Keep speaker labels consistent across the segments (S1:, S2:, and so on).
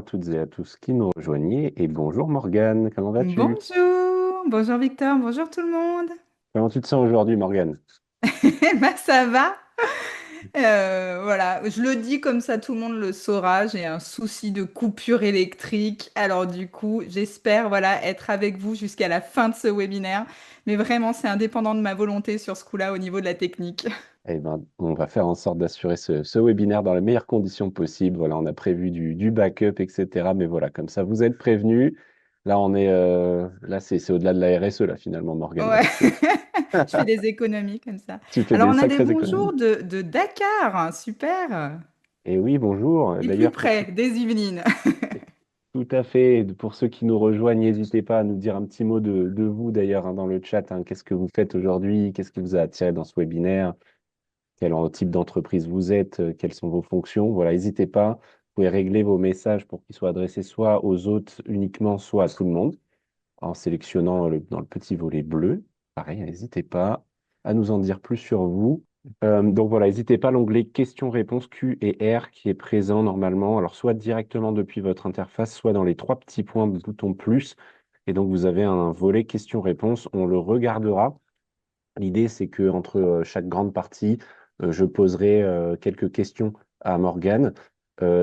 S1: toutes et à tous qui nous rejoignez et bonjour Morgane, comment vas-tu?
S2: Bonjour, bonjour Victor, bonjour tout le monde.
S1: Comment tu te sens aujourd'hui Morgane?
S2: Bah ça va. Voilà, je le dis comme ça, tout le monde le saura. J'ai un souci de coupure électrique. Alors du coup, j'espère voilà être avec vous jusqu'à la fin de ce webinaire. Mais vraiment, c'est indépendant de ma volonté sur ce coup-là au niveau de la technique.
S1: Eh ben, on va faire en sorte d'assurer ce webinaire dans les meilleures conditions possibles. Voilà, on a prévu du backup, etc. Mais voilà, comme ça, vous êtes prévenus. Là, là, c'est au-delà de la RSE, là, finalement, Morgane. Là,
S2: Ouais, je fais des économies comme ça.
S1: tu fais
S2: Alors
S1: des
S2: on a des
S1: sacrées
S2: bonjours
S1: économies.
S2: de Dakar, super.
S1: Et oui, bonjour.
S2: Et plus
S1: D'ailleurs, pour
S2: près, des Yvelines.
S1: tout à fait. Pour ceux qui nous rejoignent, n'hésitez pas à nous dire un petit mot de vous d'ailleurs hein, dans le chat. Hein. Qu'est-ce que vous faites aujourd'hui? Qu'est-ce qui vous a attiré dans ce webinaire? Quel type d'entreprise vous êtes? Quelles sont vos fonctions? Voilà, n'hésitez pas. Vous pouvez régler vos messages pour qu'ils soient adressés soit aux autres uniquement, soit à tout le monde en sélectionnant dans le petit volet bleu. Pareil, n'hésitez pas à nous en dire plus sur vous. Donc voilà, n'hésitez pas à l'onglet questions-réponses Q et R qui est présent normalement. Alors soit directement depuis votre interface, soit dans les trois petits points de bouton plus. Et donc vous avez un volet questions-réponses. On le regardera. L'idée, c'est que entre chaque grande partie, je poserai quelques questions à Morgane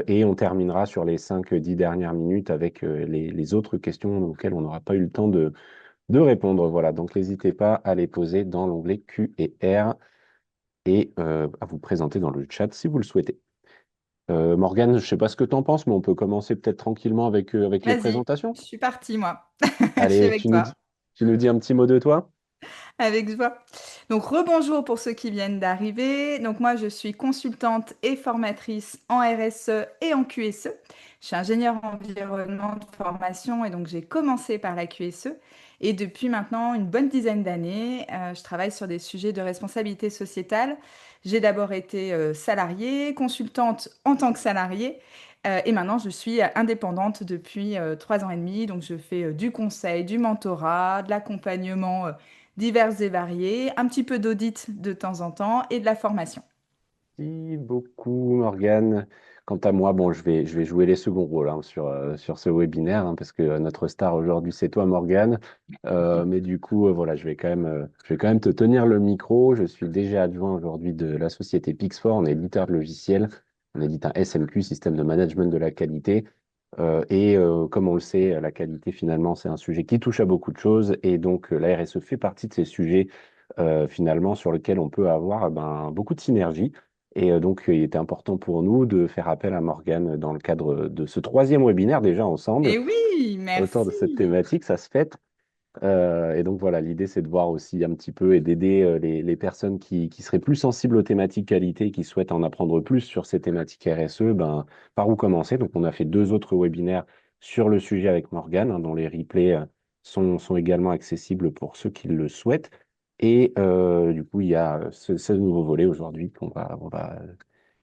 S1: et on terminera sur les 5-10 dernières minutes avec les autres questions auxquelles on n'aura pas eu le temps de répondre. Voilà, donc n'hésitez pas à les poser dans l'onglet Q et R et à vous présenter dans le chat si vous le souhaitez. Morgane, je ne sais pas ce que tu en penses, mais on peut commencer peut-être tranquillement avec les
S2: Vas-y,
S1: présentations.
S2: je suis partie moi. Je suis
S1: Allez,
S2: avec toi.
S1: tu nous dis un petit mot de toi?
S2: Avec joie. Donc, rebonjour pour ceux qui viennent d'arriver. Donc, moi, je suis consultante et formatrice en RSE et en QSE. Je suis ingénieure en environnement de formation et donc j'ai commencé par la QSE. Et depuis maintenant une bonne dizaine d'années, je travaille sur des sujets de responsabilité sociétale. J'ai d'abord été salariée, consultante en tant que salariée. Et maintenant, je suis indépendante depuis 3 ans et demi. Donc, je fais du conseil, du mentorat, de l'accompagnement divers et variés, un petit peu d'audit de temps en temps et de la formation.
S1: Merci beaucoup, Morgane. Quant à moi, bon, je vais jouer les seconds rôles hein, sur ce webinaire hein, parce que notre star aujourd'hui, c'est toi, Morgane. Mais du coup, voilà, je vais quand même te tenir le micro. Je suis déjà adjoint aujourd'hui de la société Pix4. On est éditeur de logiciels. On édite un SMQ, système de management de la qualité. Comme on le sait, la qualité, finalement, c'est un sujet qui touche à beaucoup de choses. Et donc, la RSE fait partie de ces sujets, finalement, sur lesquels on peut avoir ben, beaucoup de synergie. Donc, il était important pour nous de faire appel à Morgane dans le cadre de ce troisième webinaire déjà ensemble
S2: Et oui,
S1: autour de cette
S2: merci.
S1: thématique. Ça se fait. Et donc voilà, l'idée c'est de voir aussi un petit peu et d'aider les personnes qui seraient plus sensibles aux thématiques qualité et qui souhaitent en apprendre plus sur ces thématiques RSE, ben, par où commencer. Donc on a fait deux autres webinaires sur le sujet avec Morgane, hein, dont les replays sont également accessibles pour ceux qui le souhaitent. Et du coup, il y a ce nouveau volet aujourd'hui on va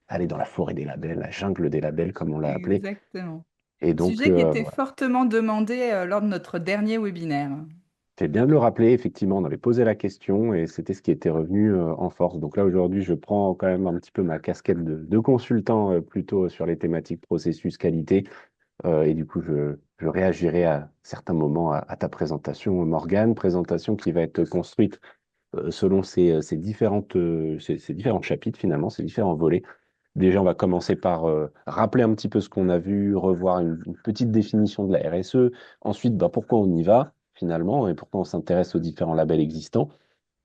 S1: aller dans la forêt des labels, la jungle des labels, comme on l'a appelé.
S2: Exactement.
S1: Et donc,
S2: Sujet qui était fortement demandé lors de notre dernier webinaire.
S1: c'est bien de le rappeler, effectivement, on avait posé la question et c'était ce qui était revenu en force. Donc là, aujourd'hui, je prends quand même un petit peu ma casquette de consultant plutôt sur les thématiques processus qualité. Et du coup, je réagirai à certains moments à ta présentation, Morgane, présentation qui va être construite selon ces différents chapitres, finalement, ces différents volets. Déjà, on va commencer par rappeler un petit peu ce qu'on a vu, revoir une petite définition de la RSE. Ensuite, bah, pourquoi on y va finalement et pourquoi on s'intéresse aux différents labels existants.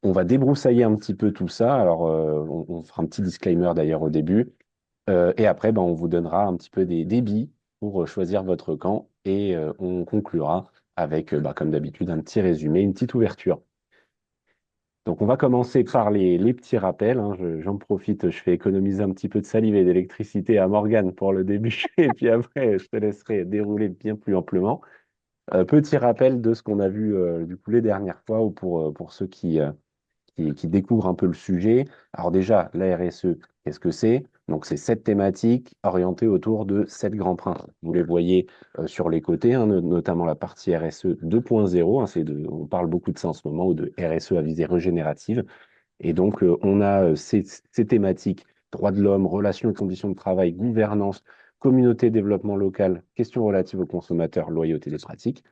S1: On va débroussailler un petit peu tout ça. Alors, on fera un petit disclaimer d'ailleurs au début. Et après, bah, on vous donnera un petit peu des billes pour choisir votre camp et on conclura avec, bah, comme d'habitude, un petit résumé, une petite ouverture. Donc, on va commencer par les petits rappels. Hein. J'en profite, je fais économiser un petit peu de salive et d'électricité à Morgane pour le début, et puis après, je te laisserai dérouler bien plus amplement. Petit rappel de ce qu'on a vu du coup les dernières fois, ou pour ceux qui découvrent un peu le sujet. Alors déjà, la RSE, qu'est-ce que c'est? Donc c'est sept thématiques orientées autour de sept grands principes. Vous les voyez sur les côtés, hein, notamment la partie RSE 2.0, hein, on parle beaucoup de ça en ce moment, ou de RSE à visée régénérative. Et donc on a ces thématiques, droits de l'homme, relations et conditions de travail, gouvernance, communauté développement local, questions relatives aux consommateurs, loyauté des pratiques.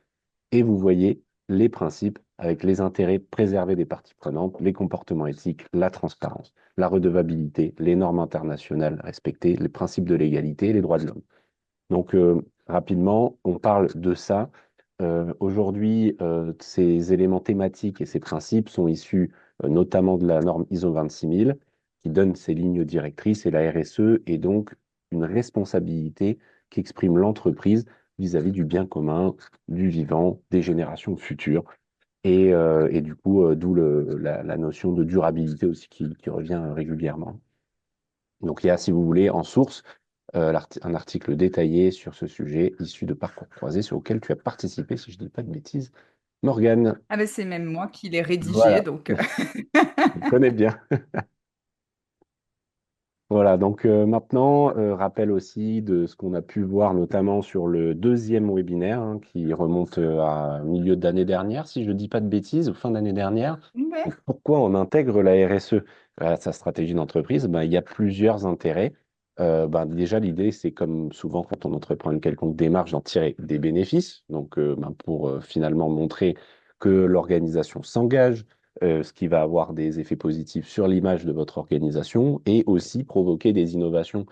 S1: Et vous voyez les principes avec les intérêts préservés des parties prenantes, les comportements éthiques, la transparence, la redevabilité, les normes internationales respectées, les principes de l'égalité et les droits de l'homme. Donc, rapidement, on parle de ça. Aujourd'hui, ces éléments thématiques et ces principes sont issus notamment de la norme ISO 26000 qui donne ces lignes directrices et la RSE est donc une responsabilité qu'exprime l'entreprise vis-à-vis du bien commun, du vivant, des générations futures. Et du coup, d'où la notion de durabilité aussi qui revient régulièrement. Donc, il y a, si vous voulez, en source, un article détaillé sur ce sujet issu de Parcours Croisés sur lequel tu as participé, si je ne dis pas de bêtises. Morgane,
S2: Ah ben c'est même moi qui l'ai rédigé,
S1: voilà,
S2: donc
S1: je le connais bien. Voilà, donc maintenant, rappel aussi de ce qu'on a pu voir notamment sur le deuxième webinaire qui remonte à milieu d'année dernière, si je ne dis pas de bêtises, ou fin d'année dernière.
S2: ouais.
S1: Donc, pourquoi on intègre la RSE à sa stratégie d'entreprise? Ben, il y a plusieurs intérêts. Ben, déjà, l'idée, c'est comme souvent quand on entreprend une quelconque démarche, d'en tirer des bénéfices. Donc, ben, pour finalement montrer que l'organisation s'engage, ce qui va avoir des effets positifs sur l'image de votre organisation et aussi provoquer des innovations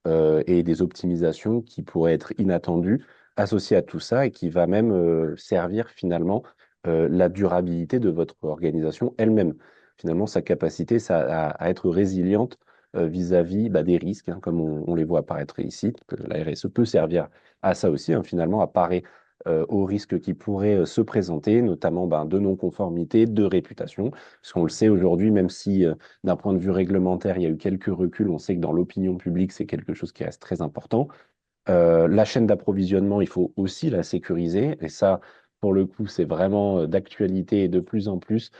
S1: et des optimisations qui pourraient être inattendues associées à tout ça et qui va même servir finalement la durabilité de votre organisation elle-même. Finalement, sa capacité à être résiliente vis-à-vis bah, des risques, hein, comme on les voit apparaître ici. La RSE peut servir à ça aussi, hein, finalement, à parer aux risques qui pourraient se présenter, notamment ben, de non-conformité, de réputation. Parce qu'on le sait aujourd'hui, même si d'un point de vue réglementaire, il y a eu quelques reculs, on sait que dans l'opinion publique, c'est quelque chose qui reste très important. La chaîne d'approvisionnement, il faut aussi la sécuriser. Et ça, pour le coup, c'est vraiment d'actualité et de plus en plus.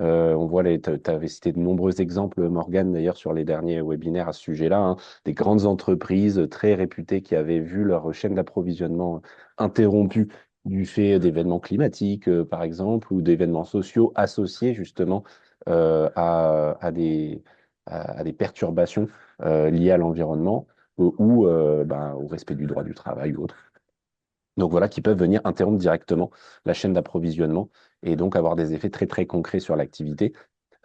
S1: On voit, tu avais cité de nombreux exemples, Morgane, d'ailleurs, sur les derniers webinaires à ce sujet-là, hein, des grandes entreprises très réputées qui avaient vu leur chaîne d'approvisionnement interrompue du fait d'événements climatiques, par exemple, ou d'événements sociaux associés justement à des perturbations liées à l'environnement ou ben, au respect du droit du travail ou autre. Donc voilà, qui peuvent venir interrompre directement la chaîne d'approvisionnement et donc avoir des effets très très concrets sur l'activité.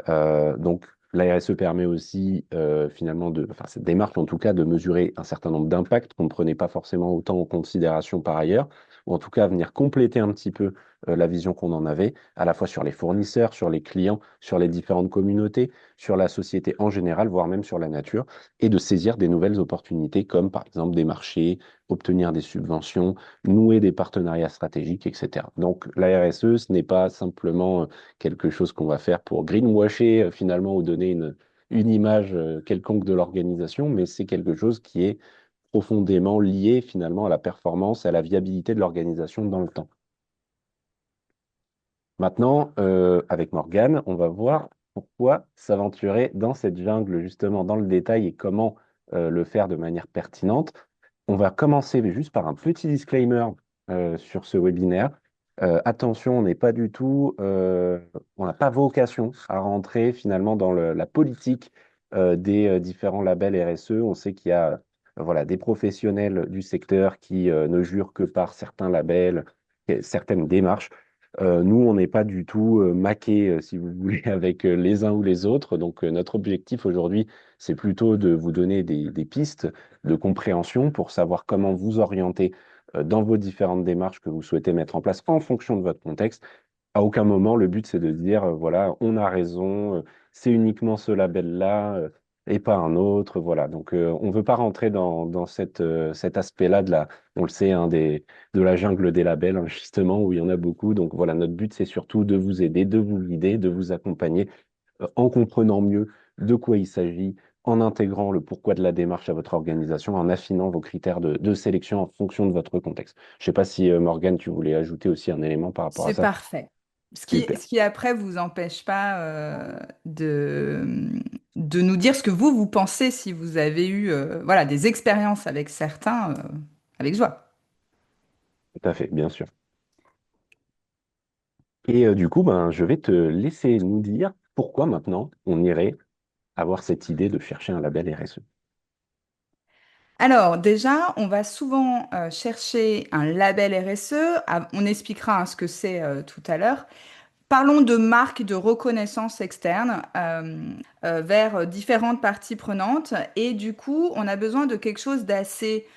S1: Donc, la RSE permet aussi, finalement, enfin, cette démarche en tout cas, de mesurer un certain nombre d'impacts qu'on ne prenait pas forcément autant en considération par ailleurs, ou en tout cas venir compléter un petit peu la vision qu'on en avait, à la fois sur les fournisseurs, sur les clients, sur les différentes communautés, sur la société en général, voire même sur la nature, et de saisir des nouvelles opportunités comme par exemple des marchés, obtenir des subventions, nouer des partenariats stratégiques, etc. Donc, la RSE, ce n'est pas simplement quelque chose qu'on va faire pour greenwasher finalement ou donner une image quelconque de l'organisation, mais c'est quelque chose qui est profondément lié finalement à la performance, à la viabilité de l'organisation dans le temps. Maintenant, avec Morgane, on va voir pourquoi s'aventurer dans cette jungle justement dans le détail et comment le faire de manière pertinente. On va commencer juste par un petit disclaimer sur ce webinaire. Attention, on n'est pas du tout, on n'a pas vocation à rentrer finalement dans la politique des différents labels RSE. On sait qu'il y a voilà, des professionnels du secteur qui ne jurent que par certains labels, certaines démarches. Nous, on n'est pas du tout maqués, si vous voulez, avec les uns ou les autres. Donc, notre objectif aujourd'hui, c'est plutôt de vous donner des pistes de compréhension pour savoir comment vous orienter dans vos différentes démarches que vous souhaitez mettre en place en fonction de votre contexte. À aucun moment, le but, c'est de dire, voilà, on a raison, c'est uniquement ce label-là et pas un autre. Voilà. Donc, on ne veut pas rentrer dans cet aspect-là on le sait, hein, de la jungle des labels, hein, justement, où il y en a beaucoup. Donc, voilà, notre but, c'est surtout de vous aider, de vous guider, de vous accompagner en comprenant mieux de quoi il s'agit, en intégrant le pourquoi de la démarche à votre organisation, en affinant vos critères de sélection en fonction de votre contexte. Je ne sais pas si, Morgane, tu voulais ajouter aussi un élément par rapport à
S2: C'est
S1: ça.
S2: parfait.
S1: Super.
S2: Ce qui après vous empêche pas de nous dire ce que vous pensez si vous avez eu voilà, des expériences avec certains avec joie.
S1: Tout à fait, bien sûr. Et du coup, ben, je vais te laisser nous dire pourquoi maintenant on irait avoir cette idée de chercher un label RSE.
S2: Alors déjà, on va souvent chercher un label RSE. On expliquera hein, ce que c'est tout à l'heure. Parlons de marques de reconnaissance externe vers différentes parties prenantes. Et du coup, on a besoin de quelque chose d'assez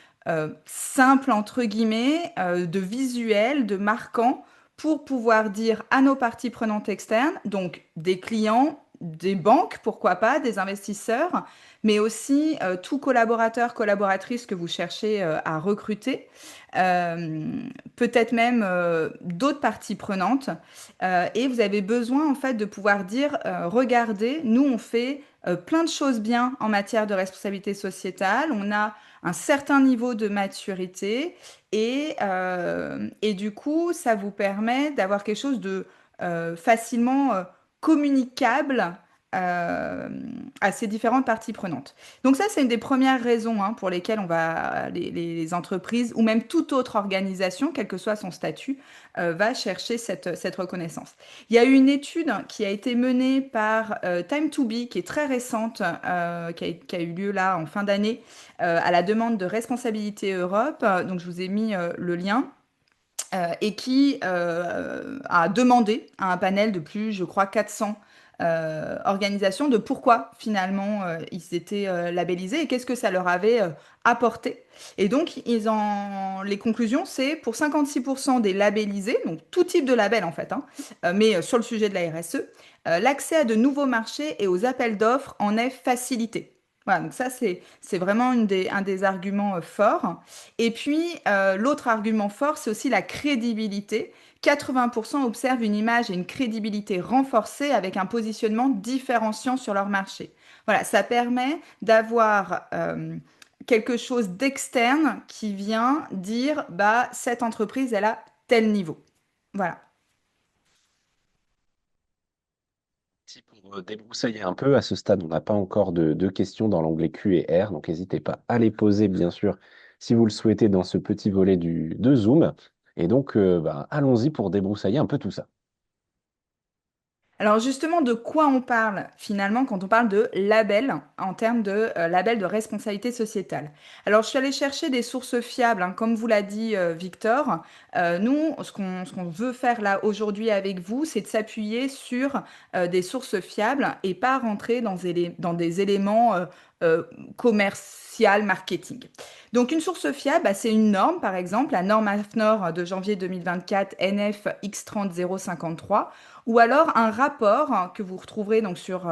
S2: simple, entre guillemets, de visuel, de marquant, pour pouvoir dire à nos parties prenantes externes, donc des clients, des banques, pourquoi pas, des investisseurs, mais aussi tout collaborateur, collaboratrice que vous cherchez à recruter, euh, peut-être même d'autres parties prenantes et vous avez besoin en fait de pouvoir dire, regardez, nous on fait plein de choses bien en matière de responsabilité sociétale, on a un certain niveau de maturité et du coup ça vous permet d'avoir quelque chose de facilement communicable euh, à ces différentes parties prenantes. Donc ça, c'est une des premières raisons hein, pour lesquelles on va, les entreprises ou même toute autre organisation, quel que soit son statut, va chercher cette reconnaissance. Il y a eu une étude qui a été menée par Time2Be, qui est très récente, qui a eu lieu là en fin d'année, à la demande de Responsabilité Europe. Donc, je vous ai mis le lien. Et qui a demandé à un panel de plus, je crois, 400 organisations de pourquoi finalement ils étaient labellisés et qu'est-ce que ça leur avait apporté. Et donc, les conclusions, c'est pour 56% des labellisés, donc tout type de label en fait, hein, mais sur le sujet de la RSE, l'accès à de nouveaux marchés et aux appels d'offres en est facilité. Voilà, donc ça, c'est vraiment un des arguments forts. Et puis, l'autre argument fort, c'est aussi la crédibilité. 80% observent une image et une crédibilité renforcée avec un positionnement différenciant sur leur marché. Voilà, ça permet d'avoir quelque chose d'externe qui vient dire, bah, cette entreprise, elle a tel niveau. Voilà.
S1: Si pour débroussailler un peu, à ce stade, on n'a pas encore de questions dans l'onglet Q et R, donc n'hésitez pas à les poser, bien sûr, si vous le souhaitez, dans ce petit volet de Zoom. Et donc, bah, allons-y pour débroussailler un peu tout ça.
S2: Alors justement, de quoi on parle finalement quand on parle de label en termes de label de responsabilité sociétale? Alors je suis allée chercher des sources fiables, hein, comme vous l'a dit Victor. Nous, ce qu'on veut faire là aujourd'hui avec vous, c'est de s'appuyer sur des sources fiables et pas rentrer dans des éléments euh, commercial, marketing. Donc une source fiable, bah, c'est une norme, par exemple, la norme AFNOR de janvier 2024 NF X30053 ou alors un rapport hein, que vous retrouverez donc sur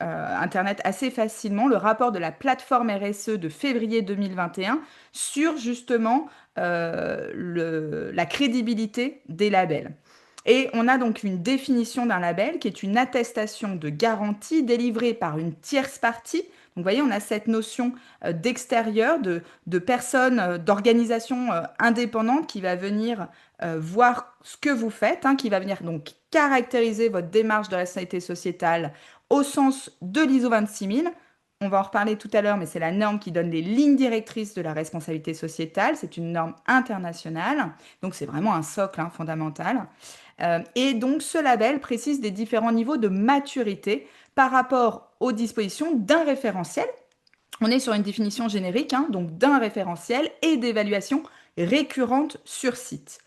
S2: Internet assez facilement, le rapport de la plateforme RSE de février 2021 sur justement la crédibilité des labels. Et on a donc une définition d'un label qui est une attestation de garantie délivrée par une tierce partie. Donc, vous voyez, on a cette notion d'extérieur, de personnes, d'organisations indépendantes qui va venir voir ce que vous faites, hein, qui va venir donc caractériser votre démarche de responsabilité sociétale au sens de l'ISO 26000. On va en reparler tout à l'heure, mais c'est la norme qui donne les lignes directrices de la responsabilité sociétale. C'est une norme internationale, donc c'est vraiment un socle hein, fondamental. Et donc ce label précise des différents niveaux de maturité par rapport aux dispositions d'un référentiel. On est sur une définition générique, hein, donc d'un référentiel et d'évaluation récurrente sur site.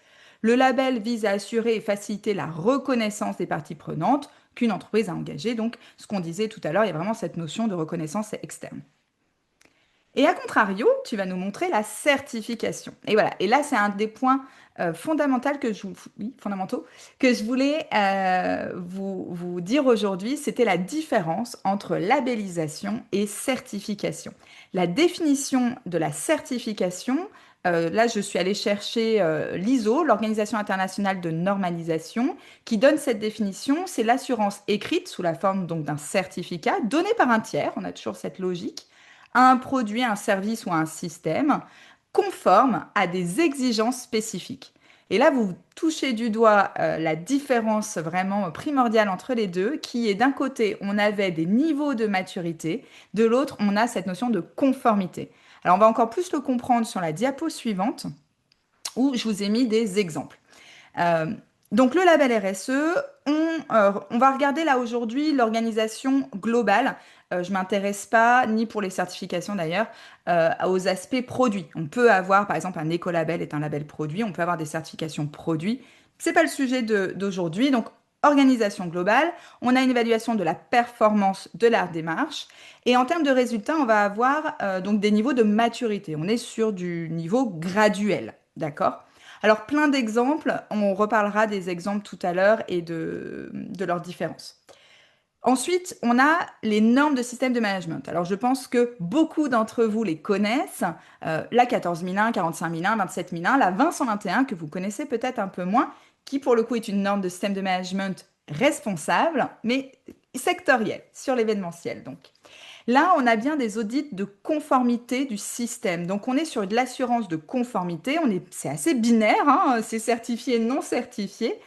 S2: Le label vise à assurer et faciliter la reconnaissance des parties prenantes qu'une entreprise a engagées. Donc, ce qu'on disait tout à l'heure, il y a vraiment cette notion de reconnaissance externe. Et à contrario, tu vas nous montrer la certification. Et voilà. Et là, c'est un des points fondamentaux que je voulais vous dire aujourd'hui. C'était la différence entre labellisation et certification. La définition de la certification, là, je suis allée chercher l'ISO, l'Organisation internationale de normalisation, qui donne cette définition. C'est l'assurance écrite sous la forme donc d'un certificat donné par un tiers. On a toujours cette logique à un produit, un service ou un système conforme à des exigences spécifiques. Et là, vous touchez du doigt la différence vraiment primordiale entre les deux, qui est d'un côté, on avait des niveaux de maturité, de l'autre, on a cette notion de conformité. Alors, on va encore plus le comprendre sur la diapo suivante, où je vous ai mis des exemples. Euh, Donc le label RSE, on va regarder là aujourd'hui l'organisation globale. Je m'intéresse pas, ni pour les certifications d'ailleurs, aux aspects produits. On peut avoir, par exemple, un écolabel est un label produit, on peut avoir des certifications produits. C'est pas le sujet d'aujourd'hui. Donc organisation globale, on a une évaluation de la performance de la démarche. Et en termes de résultats, on va avoir donc des niveaux de maturité. On est sur du niveau graduel, d'accord? Alors, plein d'exemples, on reparlera des exemples tout à l'heure et de leurs différences. Ensuite, on a les normes de système de management. Alors, je pense que beaucoup d'entre vous les connaissent. La 14001, 45001, 27001, la 20121 que vous connaissez peut-être un peu moins, qui pour le coup est une norme de système de management responsable, mais sectorielle, sur l'événementiel donc. Là, on a bien des audits de conformité du système. Donc, on est sur de l'assurance de conformité. C'est assez binaire, hein, c'est certifié, non certifié.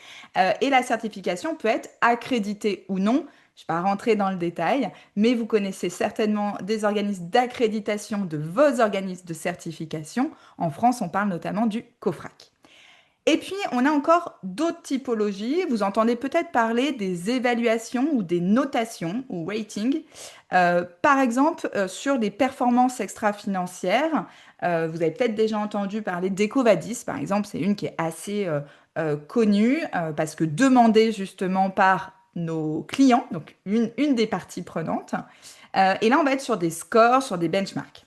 S2: Et la certification peut être accréditée ou non. Je ne vais pas rentrer dans le détail, mais vous connaissez certainement des organismes d'accréditation de vos organismes de certification. En France, on parle notamment du COFRAC. Et puis, on a encore d'autres typologies. Vous entendez peut-être parler des évaluations ou des notations ou rating. Par exemple, sur des performances extra-financières, vous avez peut-être déjà entendu parler d'Ecovadis, par exemple. C'est une qui est assez connue parce que demandée justement par nos clients, donc une des parties prenantes. Et là, on va être sur des scores, sur des benchmarks.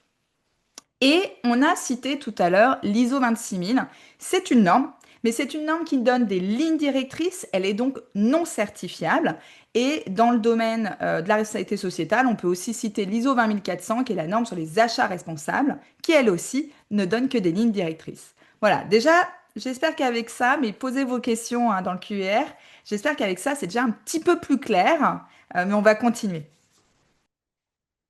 S2: Et on a cité tout à l'heure l'ISO 26000. C'est une norme, mais c'est une norme qui donne des lignes directrices. Elle est donc non certifiable. Et dans le domaine de la responsabilité sociétale, on peut aussi citer l'ISO 20400, qui est la norme sur les achats responsables, qui elle aussi ne donne que des lignes directrices. Voilà, déjà, j'espère qu'avec ça, mais posez vos questions hein, dans le QR, j'espère qu'avec ça, c'est déjà un petit peu plus clair, mais on va continuer.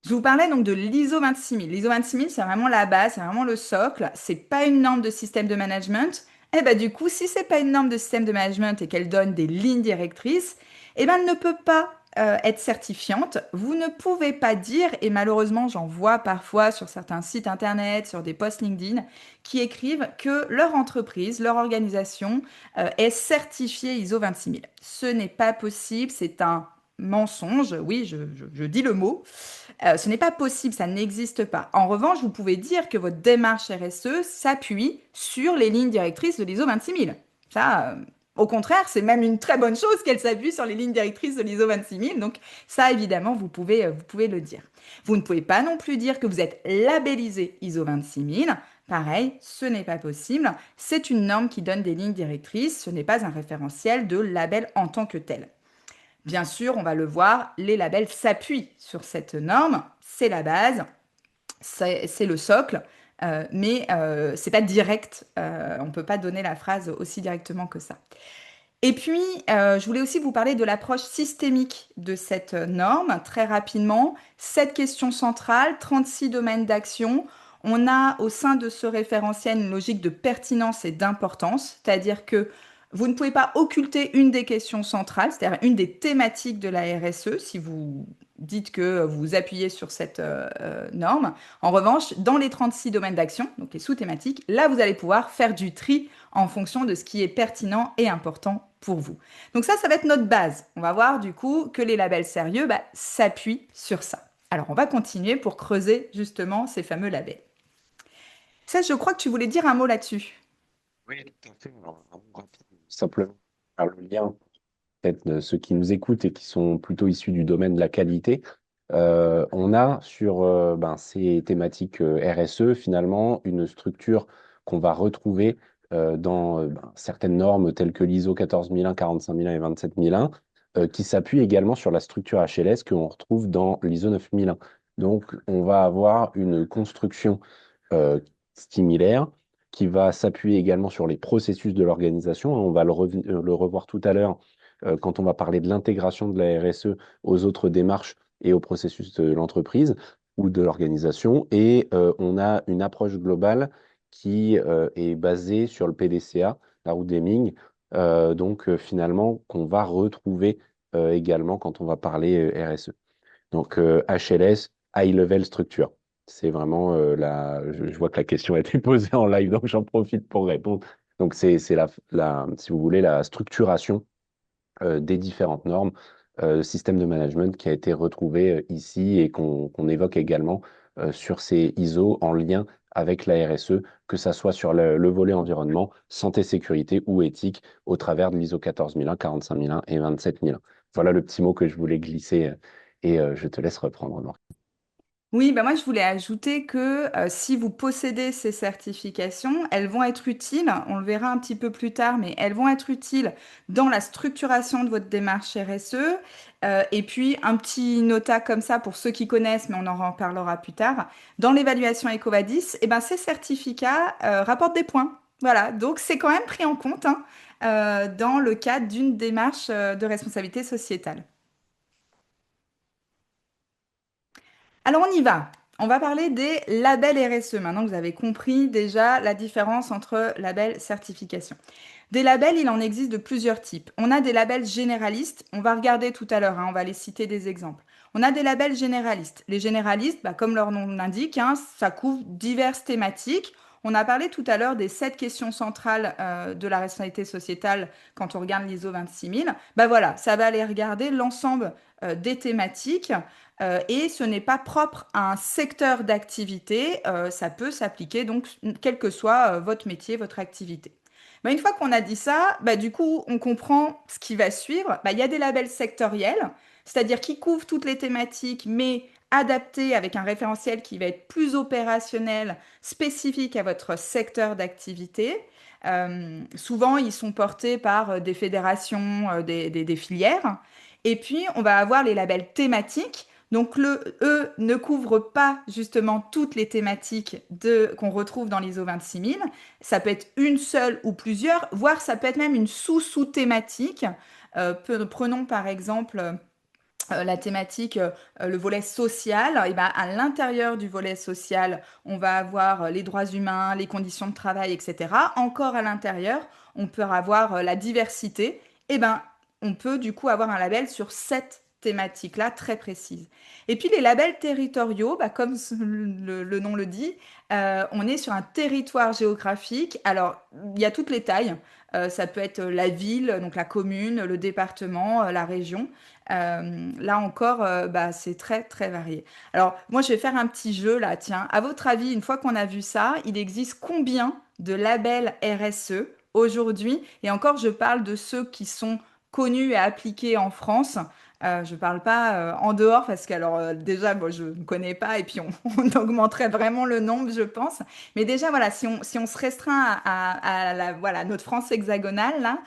S2: Je vous parlais donc de l'ISO 26000. L'ISO 26000, c'est vraiment la base, c'est vraiment le socle. C'est pas une norme de système de management. Et ben du coup, si c'est pas une norme de système de management et qu'elle donne des lignes directrices, eh ben elle ne peut pas être certifiante. Vous ne pouvez pas dire, et malheureusement j'en vois parfois sur certains sites internet, sur des posts LinkedIn, qui écrivent que leur entreprise, leur organisation est certifiée ISO 26000. Ce n'est pas possible, c'est un mensonge. Oui, je dis le mot. Ce n'est pas possible, ça n'existe pas. En revanche, vous pouvez dire que votre démarche RSE s'appuie sur les lignes directrices de l'ISO 26000. Ça, au contraire, c'est même une très bonne chose qu'elle s'appuie sur les lignes directrices de l'ISO 26000. Donc ça, évidemment, vous pouvez le dire. Vous ne pouvez pas non plus dire que vous êtes labellisé ISO 26000. Pareil, ce n'est pas possible. C'est une norme qui donne des lignes directrices. Ce n'est pas un référentiel de label en tant que tel. Bien sûr, on va le voir, les labels s'appuient sur cette norme, c'est la base, c'est le socle, mais c'est pas direct, on ne peut pas donner la phrase aussi directement que ça. Et puis, je voulais aussi vous parler de l'approche systémique de cette norme, très rapidement. 7 questions centrales, 36 domaines d'action. On a au sein de ce référentiel une logique de pertinence et d'importance, c'est-à-dire que vous ne pouvez pas occulter une des questions centrales, c'est-à-dire une des thématiques de la RSE, si vous dites que vous appuyez sur cette norme. En revanche, dans les 36 domaines d'action, donc les sous-thématiques, là, vous allez pouvoir faire du tri en fonction de ce qui est pertinent et important pour vous. Donc ça va être notre base. On va voir du coup que les labels sérieux s'appuient sur ça. Alors on va continuer pour creuser justement ces fameux labels. Ça, je crois que tu voulais dire un mot là-dessus.
S1: Oui, tout à fait. Alors, vraiment rapide, simplement faire le lien, peut-être de ceux qui nous écoutent et qui sont plutôt issus du domaine de la qualité. On a sur ces thématiques RSE, finalement, une structure qu'on va retrouver dans certaines normes telles que l'ISO 14001, 45001 et 27001, qui s'appuient également sur la structure HLS qu'on retrouve dans l'ISO 9001. Donc, on va avoir une construction euh, similaire qui va s'appuyer également sur les processus de l'organisation. On va le revoir tout à l'heure quand on va parler de l'intégration de la RSE aux autres démarches et au processus de l'entreprise ou de l'organisation. Et on a une approche globale qui est basée sur le PDCA, la route Deming, finalement qu'on va retrouver également quand on va parler RSE. Donc HLS, High Level Structure. C'est vraiment je vois que la question a été posée en live, donc j'en profite pour répondre. Donc, c'est si vous voulez, la structuration des différentes normes, système de management qui a été retrouvé ici et qu'on évoque également sur ces ISO en lien avec la RSE, que ça soit sur le volet environnement, santé, sécurité ou éthique, au travers de l'ISO 14001, 45001 et 27001. Voilà le petit mot que je voulais glisser et je te laisse reprendre, Laure.
S2: Oui, bah moi je voulais ajouter que si vous possédez ces certifications, elles vont être utiles, on le verra un petit peu plus tard, mais elles vont être utiles dans la structuration de votre démarche RSE. Et puis un petit nota comme ça pour ceux qui connaissent, mais on en reparlera plus tard. Dans l'évaluation EcoVadis, eh ben, ces certificats rapportent des points. Voilà, donc c'est quand même pris en compte hein, dans le cadre d'une démarche de responsabilité sociétale. Alors on y va. On va parler des labels RSE. Maintenant que vous avez compris déjà la différence entre label certification. Des labels, il en existe de plusieurs types. On a des labels généralistes. On va regarder tout à l'heure, hein, on va les citer des exemples. On a des labels généralistes. Les généralistes, bah, comme leur nom l'indique, hein, ça couvre diverses thématiques. On a parlé tout à l'heure des 7 questions centrales de la responsabilité sociétale quand on regarde l'ISO 26000. Bah voilà, ça va aller regarder l'ensemble des thématiques et ce n'est pas propre à un secteur d'activité. Ça peut s'appliquer donc quel que soit votre métier, votre activité. Bah, une fois qu'on a dit ça, bah, du coup, on comprend ce qui va suivre. Bah, il y a des labels sectoriels, c'est-à-dire qui couvrent toutes les thématiques, mais adaptés avec un référentiel qui va être plus opérationnel, spécifique à votre secteur d'activité. Souvent, ils sont portés par des fédérations, des filières. Et puis, on va avoir les labels thématiques. Donc, eux ne couvrent pas justement toutes les thématiques qu'on retrouve dans l'ISO 26000. Ça peut être une seule ou plusieurs, voire ça peut être même une sous-thématique. Prenons par exemple la thématique, le volet social. Et ben, à l'intérieur du volet social, on va avoir les droits humains, les conditions de travail, etc. Encore à l'intérieur, on peut avoir la diversité. Et ben, on peut du coup avoir un label sur cette thématique-là très précise. Et puis les labels territoriaux, bah, comme le nom le dit, on est sur un territoire géographique. Alors, il y a toutes les tailles. Ça peut être la ville, donc la commune, le département, la région. Là encore, bah, c'est très très varié. Alors moi, je vais faire un petit jeu là. Tiens, à votre avis, une fois qu'on a vu ça, il existe combien de labels RSE aujourd'hui? Et encore, je parle de ceux qui sont connus et appliqués en France. Je parle pas en dehors parce que alors déjà, moi, je ne connais pas et puis on augmenterait vraiment le nombre, je pense. Mais déjà, voilà, si on se restreint voilà, notre France hexagonale là.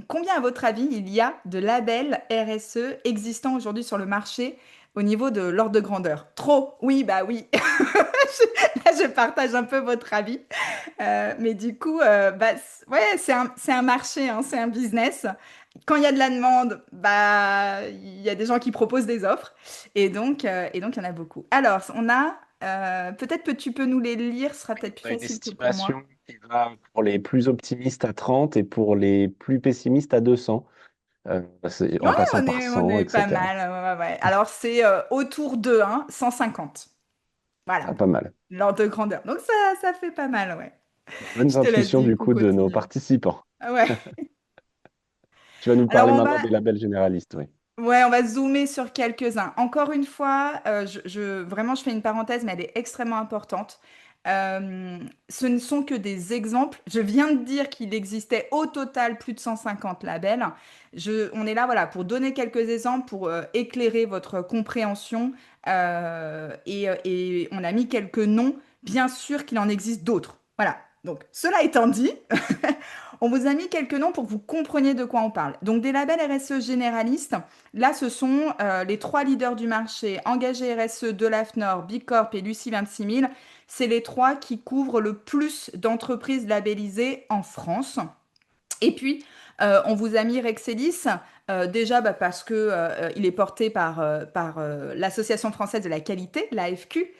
S2: Combien, à votre avis, il y a de labels RSE existants aujourd'hui sur le marché au niveau de l'ordre de grandeur? Trop, oui, bah oui. Là, je partage un peu votre avis. Mais du coup, bah, ouais, c'est un marché, hein, c'est un business. Quand il y a de la demande, bah, il y a des gens qui proposent des offres. Et donc, il y en a beaucoup. Alors, on a, peut-être que tu peux nous les lire, ce sera peut-être plus
S1: On a une
S2: facile que pour moi.
S1: estimation qui va pour les plus optimistes à 30 et pour les plus pessimistes à 200,
S2: Ouais,
S1: en passant
S2: on
S1: par
S2: est, on
S1: 100,
S2: est pas
S1: etc.
S2: mal. Ouais, ouais, ouais. Alors, c'est autour de hein, 150. Voilà,
S1: Ah, pas mal.
S2: l'ordre de grandeur. Donc, ça fait pas mal, ouais.
S1: Bonnes
S2: Je te laisse
S1: intuitions
S2: du
S1: du
S2: coup
S1: coup de nos
S2: continuer.
S1: participants.
S2: Ah ouais.
S1: Tu vas nous
S2: Alors,
S1: parler maintenant des labels généralistes, oui.
S2: on va zoomer sur quelques-uns. Encore une fois, vraiment, je fais une parenthèse, mais elle est extrêmement importante. Ce ne sont que des exemples. Je viens de dire qu'il existait au total plus de 150 labels. On est là, voilà, pour donner quelques exemples, pour éclairer votre compréhension. Et on a mis quelques noms. Bien sûr qu'il en existe d'autres. Voilà. Donc, cela étant dit, on vous a mis quelques noms pour que vous compreniez de quoi on parle. Donc, des labels RSE généralistes. Là, ce sont les 3 leaders du marché, Engagé RSE de l'AFNOR, Bicorp et Lucie 26000. C'est les 3 qui couvrent le plus d'entreprises labellisées en France. Et puis, On vous a mis Rexelis, déjà parce que il est porté par l'Association française de la qualité, l'AFQ,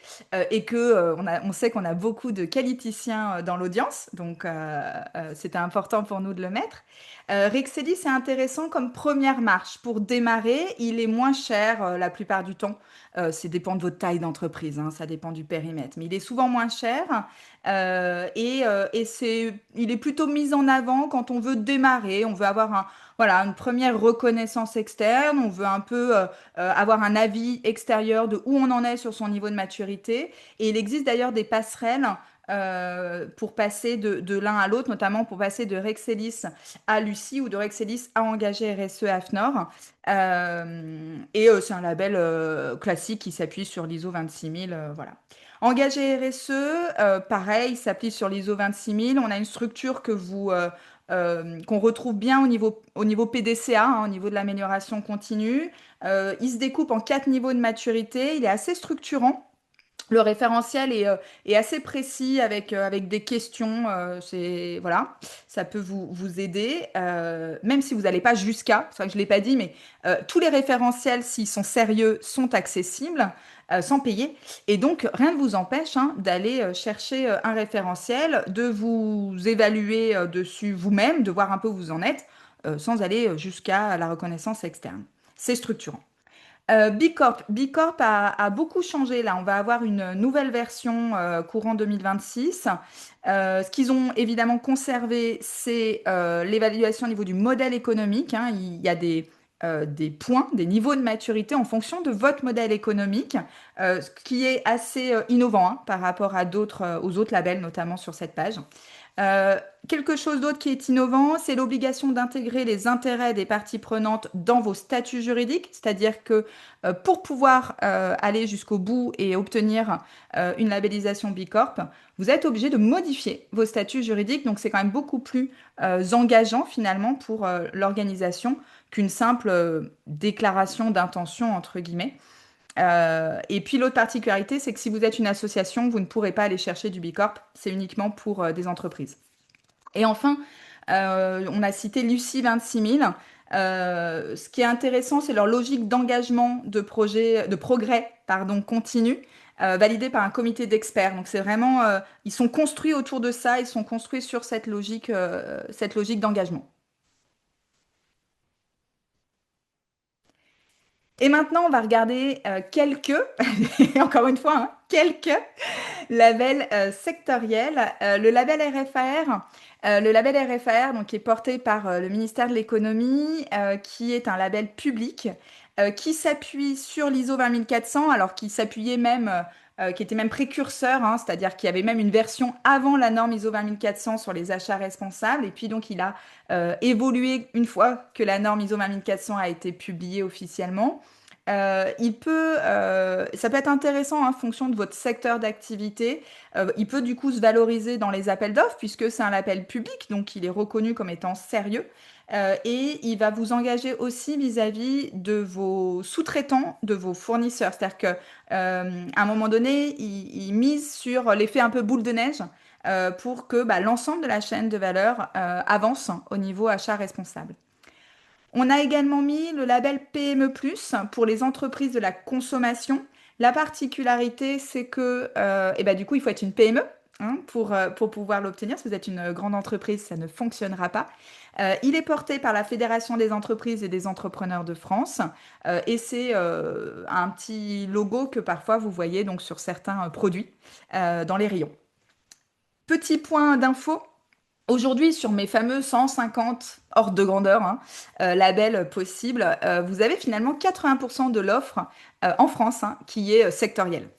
S2: et que on sait qu'on a beaucoup de qualiticiens dans l'audience, donc c'était important pour nous de le mettre. Rexelis est intéressant comme première marche. Pour démarrer, il est moins cher la plupart du temps. Ça dépend de votre taille d'entreprise, hein, ça dépend du périmètre, mais il est souvent moins cher. Il est plutôt mis en avant quand on veut démarrer, on veut avoir voilà, une première reconnaissance externe, on veut un peu avoir un avis extérieur de où on en est sur son niveau de maturité. Et il existe d'ailleurs des passerelles pour passer de l'un à l'autre, notamment pour passer de Rexelis à Lucie ou de Rexelis à Engagé RSE AFNOR. C'est un label classique qui s'appuie sur l'ISO 26000. Voilà. Engagé RSE, pareil, s'appuie sur l'ISO 26000. On a une structure qu'on retrouve bien au niveau PDCA, hein, au niveau de l'amélioration continue. Il se découpe en 4 niveaux de maturité. Il est assez structurant. Le référentiel est assez précis avec des questions. Voilà, ça peut vous aider, même si vous n'allez pas jusqu'à. C'est vrai que je ne l'ai pas dit, mais tous les référentiels, s'ils sont sérieux, sont accessibles sans payer. Et donc, rien ne vous empêche hein, d'aller chercher un référentiel, de vous évaluer dessus vous-même, de voir un peu où vous en êtes, sans aller jusqu'à la reconnaissance externe. C'est structurant. B Corp a beaucoup changé là. On va avoir une nouvelle version courant 2026. Ce qu'ils ont évidemment conservé, c'est l'évaluation au niveau du modèle économique, hein. Il y a des points, des niveaux de maturité en fonction de votre modèle économique, ce qui est assez innovant hein, par rapport aux autres labels, notamment sur cette page. Euh, Quelque chose d'autre qui est innovant, c'est l'obligation d'intégrer les intérêts des parties prenantes dans vos statuts juridiques, c'est-à-dire que pour pouvoir aller jusqu'au bout et obtenir une labellisation B Corp, vous êtes obligé de modifier vos statuts juridiques, donc c'est quand même beaucoup plus engageant finalement pour l'organisation qu'une simple déclaration d'intention, entre guillemets. Et puis l'autre particularité, c'est que si vous êtes une association, vous ne pourrez pas aller chercher du B Corp, c'est uniquement pour des entreprises. Et enfin, on a cité Lucie 26000. Ce qui est intéressant, c'est leur logique d'engagement de progrès, pardon, continu, validée par un comité d'experts. Donc c'est vraiment, ils sont construits autour de ça, ils sont construits sur cette logique d'engagement. Et maintenant, on va regarder encore une fois, hein, quelques label sectoriel. Le label RFAR, donc, qui est porté par le ministère de l'Économie, qui est un label public, qui s'appuie sur l'ISO 20400, alors qui s'appuyait même, qui était même précurseur, hein, c'est-à-dire qu'il y avait même une version avant la norme ISO 20400 sur les achats responsables, et puis donc il a évolué une fois que la norme ISO 20400 a été publiée officiellement. Ça peut être intéressant en fonction de votre secteur d'activité. Il peut du coup se valoriser dans les appels d'offres puisque c'est un label public, donc il est reconnu comme étant sérieux. Et il va vous engager aussi vis-à-vis de vos sous-traitants, de vos fournisseurs. C'est-à-dire qu'à un moment donné, il mise sur l'effet un peu boule de neige pour que bah, l'ensemble de la chaîne de valeur avance au niveau achat responsable. On a également mis le label PME+, pour les entreprises de la consommation. La particularité, c'est que du coup, il faut être une PME hein, pour pouvoir l'obtenir. Si vous êtes une grande entreprise, ça ne fonctionnera pas. Il est porté par la Fédération des entreprises et des entrepreneurs de France. Et c'est un petit logo que parfois vous voyez donc, sur certains produits dans les rayons. Petit point d'info. Aujourd'hui, sur mes fameux 150 ordres de grandeur, hein, labels possibles, vous avez finalement 80% de l'offre en France hein, qui est sectorielle.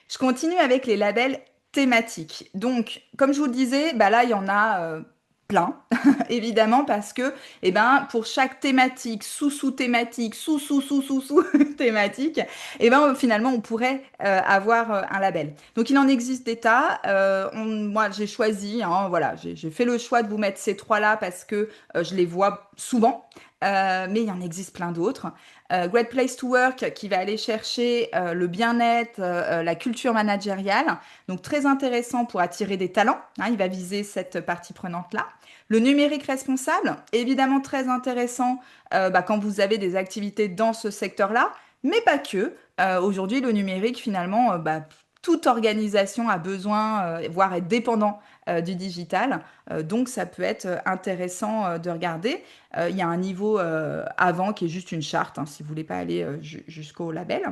S2: Je continue avec les labels thématiques. Donc, comme je vous le disais, bah là, il y en a plein, évidemment, parce que pour chaque thématique, sous-sous-thématique, sous-sous-sous-sous-sous-thématique, finalement, on pourrait avoir un label. Donc, il en existe des tas. Moi, j'ai choisi, hein, voilà, j'ai fait le choix de vous mettre ces trois-là parce que je les vois souvent. mais il y en existe plein d'autres. Great Place to Work qui va aller chercher le bien-être, la culture managériale, donc très intéressant pour attirer des talents, hein, il va viser cette partie prenante-là. Le numérique responsable, évidemment très intéressant quand vous avez des activités dans ce secteur-là, mais pas que. Aujourd'hui, le numérique, finalement, toute organisation a besoin, voire est dépendant du digital. Donc, ça peut être intéressant de regarder. Il y a un niveau avant qui est juste une charte, hein, si vous voulez pas aller jusqu'au label.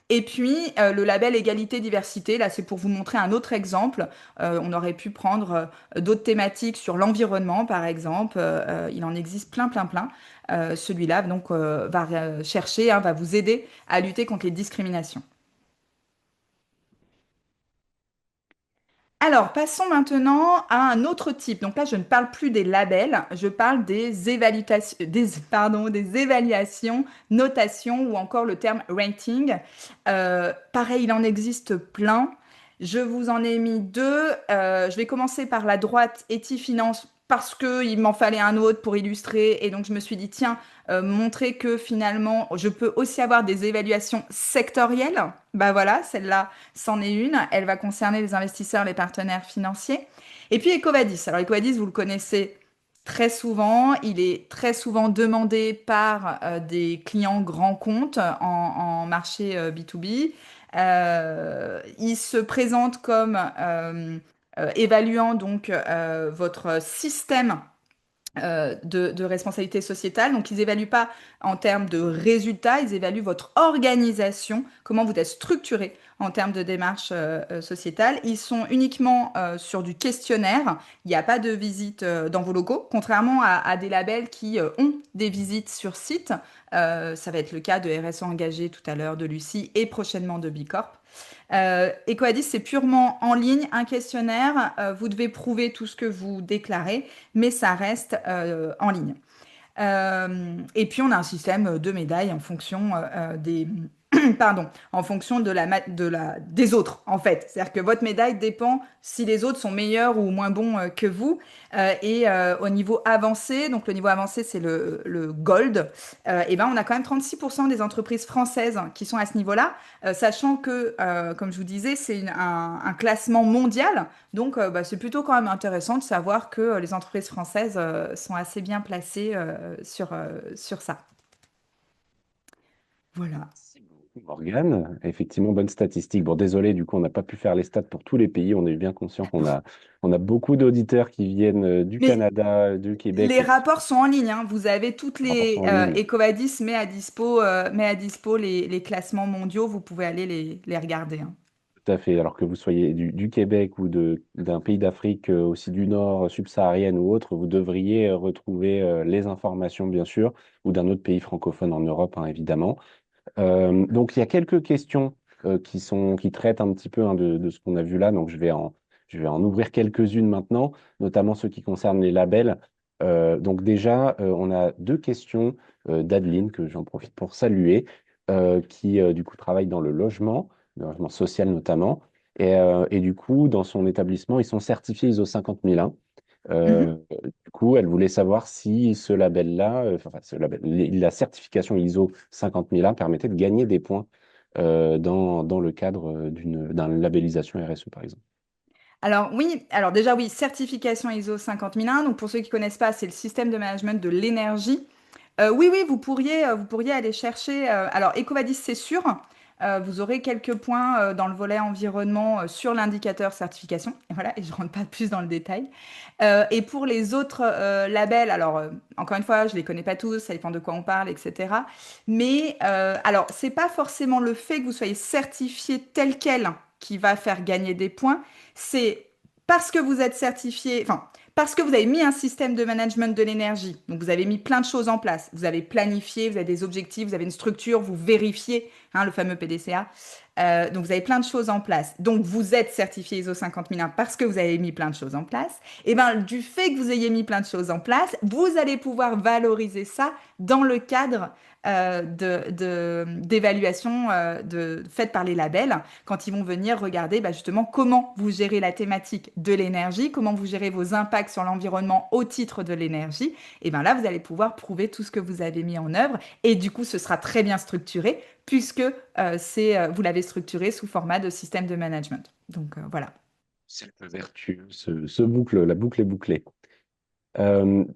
S2: Et puis, le label égalité-diversité, là, c'est pour vous montrer un autre exemple. On aurait pu prendre d'autres thématiques sur l'environnement, par exemple. Il en existe plein, plein, plein. Celui-là, donc, va chercher, hein, va vous aider à lutter contre les discriminations. Alors, passons maintenant à un autre type. Donc là, je ne parle plus des labels, je parle des évaluations, notations ou encore le terme rating. Pareil, il en existe plein. Je vous en ai mis deux. Je vais commencer par la droite Eti-Finance parce qu'il m'en fallait un autre pour illustrer. Et donc, je me suis dit, tiens, montrer que finalement, je peux aussi avoir des évaluations sectorielles. Bah voilà, celle-là c'en est une. Elle va concerner les investisseurs, les partenaires financiers. Et puis Ecovadis. Alors Ecovadis, vous le connaissez très souvent. Il est très souvent demandé par des clients grands comptes en marché B2B. Il se présente comme évaluant donc votre système de responsabilité sociétale. Donc, ils évaluent pas en termes de résultats, ils évaluent votre organisation, comment vous êtes structuré en termes de démarche sociétale. Ils sont uniquement sur du questionnaire. Il n'y a pas de visite dans vos locaux, contrairement à des labels qui ont des visites sur site. Ça va être le cas de RSE Engagé tout à l'heure, de Lucie et prochainement de Bicorp. Ecoadis, c'est purement en ligne, un questionnaire. Vous devez prouver tout ce que vous déclarez, mais ça reste en ligne. Et puis, on a un système de médailles en fonction pardon, en fonction des autres, en fait. C'est-à-dire que votre médaille dépend si les autres sont meilleurs ou moins bons que vous. Au niveau avancé, donc le niveau avancé, c'est le gold, et ben, on a quand même 36% des entreprises françaises qui sont à ce niveau-là, sachant que, comme je vous disais, c'est un classement mondial. Donc, c'est plutôt quand même intéressant de savoir que les entreprises françaises sont assez bien placées sur ça. Voilà.
S1: Morgane, effectivement, bonne statistique. Bon, désolé, du coup, on n'a pas pu faire les stats pour tous les pays. On est bien conscient on a beaucoup d'auditeurs qui viennent du
S2: Mais
S1: Canada, du Québec
S2: les
S1: aussi.
S2: rapports sont en ligne, hein. Vous avez toutes
S1: Rapport
S2: les
S1: en ligne.
S2: Ecovadis met à dispo les classements mondiaux. Vous pouvez aller les regarder, hein.
S1: Tout à fait. Alors que vous soyez du Québec ou d'un pays d'Afrique, aussi du Nord, subsaharienne ou autre, vous devriez retrouver les informations, bien sûr, ou d'un autre pays francophone en Europe, hein, évidemment. Donc, il y a quelques questions qui traitent un petit peu, hein, de ce qu'on a vu là. Donc, je vais en ouvrir quelques-unes maintenant, notamment ceux qui concernent les labels. Donc, déjà, on a deux questions d'Adeline que j'en profite pour saluer, qui, du coup, travaille dans le logement social notamment. Et du coup, dans son établissement, ils sont certifiés ISO 50001.
S2: Mhm.
S1: Du coup, elle voulait savoir si ce label-là, la certification ISO 50001 permettait de gagner des points dans le cadre d'une labellisation RSE, par exemple.
S2: Alors oui, alors déjà oui, certification ISO 50001. Donc pour ceux qui connaissent pas, c'est le système de management de l'énergie. Oui, oui, vous pourriez aller chercher. Alors, EcoVadis, c'est sûr. Vous aurez quelques points dans le volet environnement sur l'indicateur certification. Et voilà, et je rentre pas plus dans le détail. Et pour les autres labels, alors encore une fois, je les connais pas tous, ça dépend de quoi on parle, etc. Mais alors, c'est pas forcément le fait que vous soyez certifié tel quel qui va faire gagner des points. C'est parce que vous êtes certifié, enfin, parce que vous avez mis un système de management de l'énergie. Donc, vous avez mis plein de choses en place. Vous avez planifié, vous avez des objectifs, vous avez une structure, vous vérifiez, hein, le fameux PDCA. Donc, vous avez plein de choses en place. Donc, vous êtes certifié ISO 50001 parce que vous avez mis plein de choses en place. Et bien, du fait que vous ayez mis plein de choses en place, vous allez pouvoir valoriser ça dans le cadre d'évaluation faite par les labels quand ils vont venir regarder bah, justement comment vous gérez la thématique de l'énergie, comment vous gérez vos impacts sur l'environnement au titre de l'énergie. Et bien là, vous allez pouvoir prouver tout ce que vous avez mis en œuvre. Et du coup, ce sera très bien structuré puisque vous l'avez structuré sous format de système de management. Donc voilà.
S1: C'est un peu vertueux, ce boucle, la boucle est bouclée.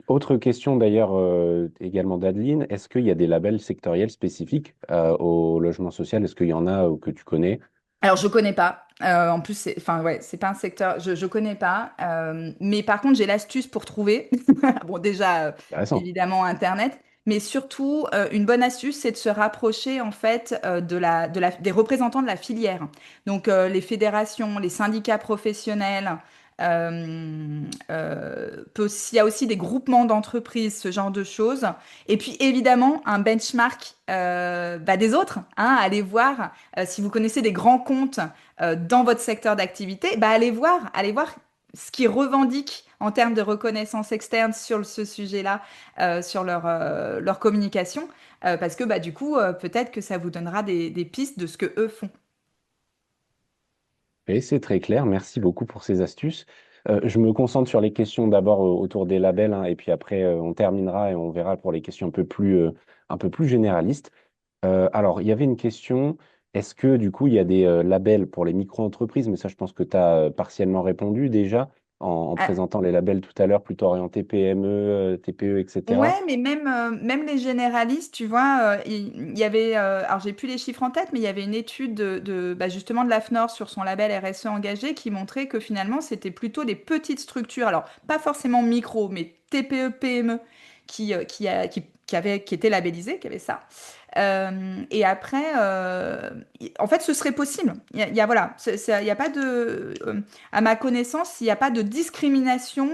S1: Autre question d'ailleurs également d'Adeline, est-ce qu'il y a des labels sectoriels spécifiques au logement social? Est-ce qu'il y en a que tu connais?
S2: Alors, je connais pas. En plus, enfin, ouais, c'est pas un secteur, je connais pas. Mais par contre, j'ai l'astuce pour trouver. Bon, déjà,
S1: Intéressant.
S2: évidemment, Internet. Mais surtout, une bonne astuce, c'est de se rapprocher, en fait, des représentants de la filière. Donc, les fédérations, les syndicats professionnels. S'il y a aussi des groupements d'entreprises, ce genre de choses. Et puis, évidemment, un benchmark bah, des autres. Hein, allez voir si vous connaissez des grands comptes dans votre secteur d'activité, bah allez voir ce qu'ils revendiquent en termes de reconnaissance externe sur ce sujet-là, sur leur communication, parce que bah, du coup, peut-être que ça vous donnera des pistes de ce que eux font.
S1: Et c'est très clair, merci beaucoup pour ces astuces. Je me concentre sur les questions d'abord autour des labels, hein, et puis après on terminera et on verra pour les questions un peu plus généralistes. Alors, il y avait une question, est-ce que du coup il y a des labels pour les micro-entreprises? Mais ça, je pense que tu as partiellement répondu déjà en
S2: Ah,
S1: présentant les labels tout à l'heure, plutôt orientés PME, TPE,
S2: ouais,
S1: etc.
S2: mais même les généralistes, tu vois, il y avait, alors j'ai plus les chiffres en tête, mais il y avait une étude bah, justement de l'AFNOR sur son label RSE engagé qui montrait que finalement c'était plutôt les petites structures, alors pas forcément micro, mais TPE, PME qui étaient labellisées, qui avaient ça. Et après, en fait, ce serait possible. Voilà, il y a pas à ma connaissance, il n'y a pas de discrimination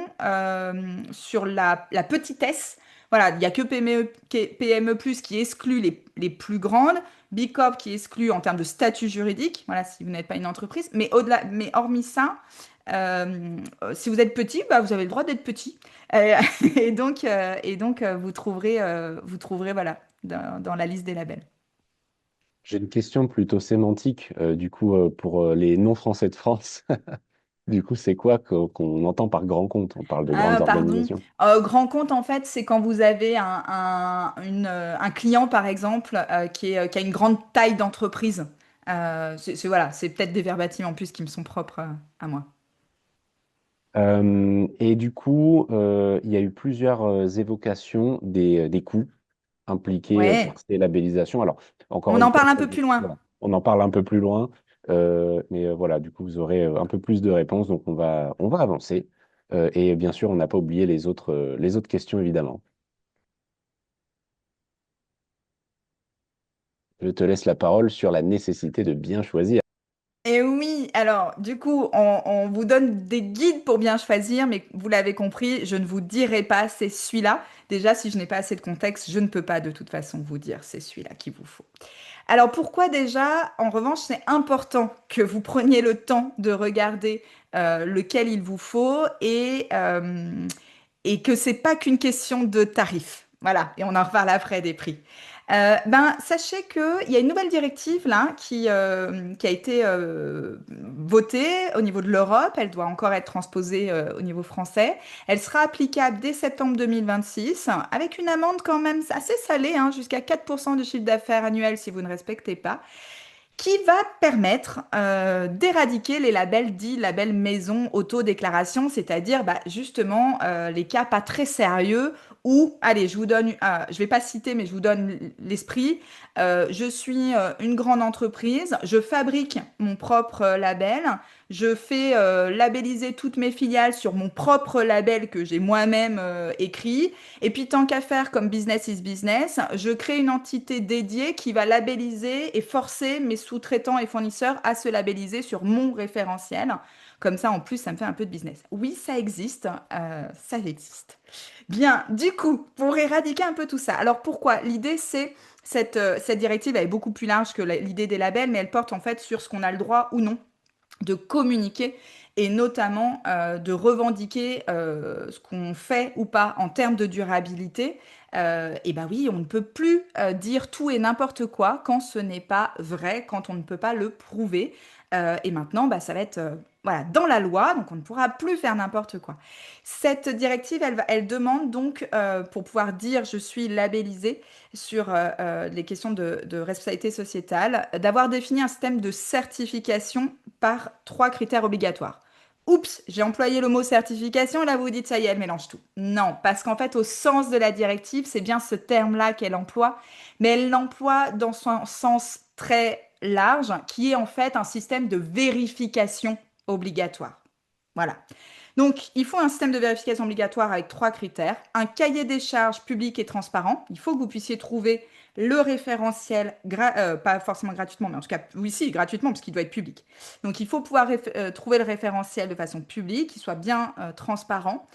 S2: sur la petitesse. Voilà, il n'y a que PME+, qui exclut les plus grandes, Big Corp qui exclut en termes de statut juridique, voilà, si vous n'êtes pas une entreprise. Mais hormis ça, si vous êtes petit, bah, vous avez le droit d'être petit. Euh, et donc, vous trouverez voilà, dans la liste des labels.
S1: J'ai une question plutôt sémantique, du coup, pour les non-français de France. Du coup, c'est quoi qu'on entend par grand compte? On parle de
S2: Ah,
S1: grandes
S2: pardon.
S1: organisations.
S2: Grand compte, en fait, c'est quand vous avez un client, par exemple, qui a une grande taille d'entreprise. Voilà, c'est peut-être des verbatim en plus qui me sont propres à moi.
S1: Et du coup, il y a eu plusieurs évocations des coûts impliqués
S2: Ouais,
S1: pour ces labellisations. Alors, encore
S2: on
S1: une
S2: en
S1: fois,
S2: parle un peu plus loin.
S1: voilà, on en parle un peu plus loin, mais voilà, du coup, vous aurez un peu plus de réponses, donc on va avancer. Et bien sûr, on n'a pas oublié les autres questions, évidemment. Je te laisse la parole sur la nécessité de bien choisir.
S2: Et oui, alors du coup, on vous donne des guides pour bien choisir, mais vous l'avez compris, je ne vous dirai pas c'est celui-là. Déjà, si je n'ai pas assez de contexte, je ne peux pas de toute façon vous dire c'est celui-là qu'il vous faut. Alors pourquoi déjà, en revanche, c'est important que vous preniez le temps de regarder lequel il vous faut et que c'est pas qu'une question de tarif. Voilà, et on en reparle après des prix. Ben, sachez qu'il y a une nouvelle directive là qui a été votée au niveau de l'Europe. Elle doit encore être transposée au niveau français. Elle sera applicable dès septembre 2026 avec une amende quand même assez salée, hein, jusqu'à 4% du chiffre d'affaires annuel si vous ne respectez pas, qui va permettre d'éradiquer les labels dits labels maison autodéclaration, c'est-à-dire bah, justement les cas pas très sérieux où, allez, je vais pas citer, mais je vous donne l'esprit. Je suis une grande entreprise, je fabrique mon propre label, je fais labelliser toutes mes filiales sur mon propre label que j'ai moi-même écrit. Et puis, tant qu'à faire comme business is business, je crée une entité dédiée qui va labelliser et forcer mes sous-traitants et fournisseurs à se labelliser sur mon référentiel. Comme ça, en plus, ça me fait un peu de business. Oui, ça existe. Ça existe. Bien, du coup, pour éradiquer un peu tout ça. Alors pourquoi? L'idée, c'est cette directive, elle est beaucoup plus large que l'idée des labels, mais elle porte en fait sur ce qu'on a le droit ou non de communiquer et notamment de revendiquer ce qu'on fait ou pas en termes de durabilité. Et ben oui, on ne peut plus dire tout et n'importe quoi quand ce n'est pas vrai, quand on ne peut pas le prouver. Et maintenant, bah, ça va être voilà, dans la loi, donc on ne pourra plus faire n'importe quoi. Cette directive, elle demande donc, pour pouvoir dire je suis labellisé sur les questions de responsabilité sociétale, d'avoir défini un système de certification par trois critères obligatoires. Oups, j'ai employé le mot certification, là vous vous dites ça y est, elle mélange tout. Non, parce qu'en fait, au sens de la directive, c'est bien ce terme-là qu'elle emploie, mais elle l'emploie dans son sens très large, qui est en fait un système de vérification obligatoire. Voilà. Donc, il faut un système de vérification obligatoire avec trois critères. Un cahier des charges public et transparent. Il faut que vous puissiez trouver le référentiel, pas forcément gratuitement, mais en tout cas, oui, si, gratuitement, parce qu'il doit être public. Donc, il faut pouvoir trouver le référentiel de façon publique, qu'il soit bien transparent,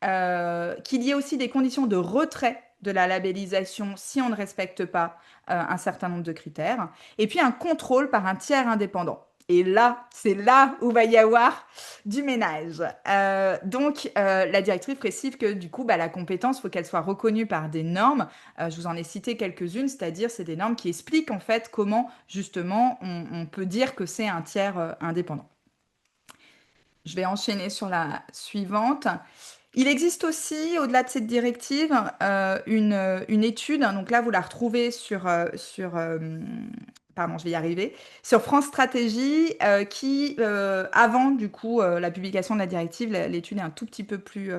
S2: qu'il y ait aussi des conditions de retrait de la labellisation si on ne respecte pas un certain nombre de critères, et puis un contrôle par un tiers indépendant. Et là, c'est là où va y avoir du ménage. La directive précise que du coup, bah, la compétence, il faut qu'elle soit reconnue par des normes. Je vous en ai cité quelques-unes, c'est-à-dire c'est des normes qui expliquent en fait comment justement on peut dire que c'est un tiers indépendant. Je vais enchaîner sur la suivante. Il existe aussi, au-delà de cette directive, une étude, hein, donc là vous la retrouvez pardon, je vais y arriver, sur France Stratégie, qui, avant du coup la publication de la directive, l'étude est un tout petit peu plus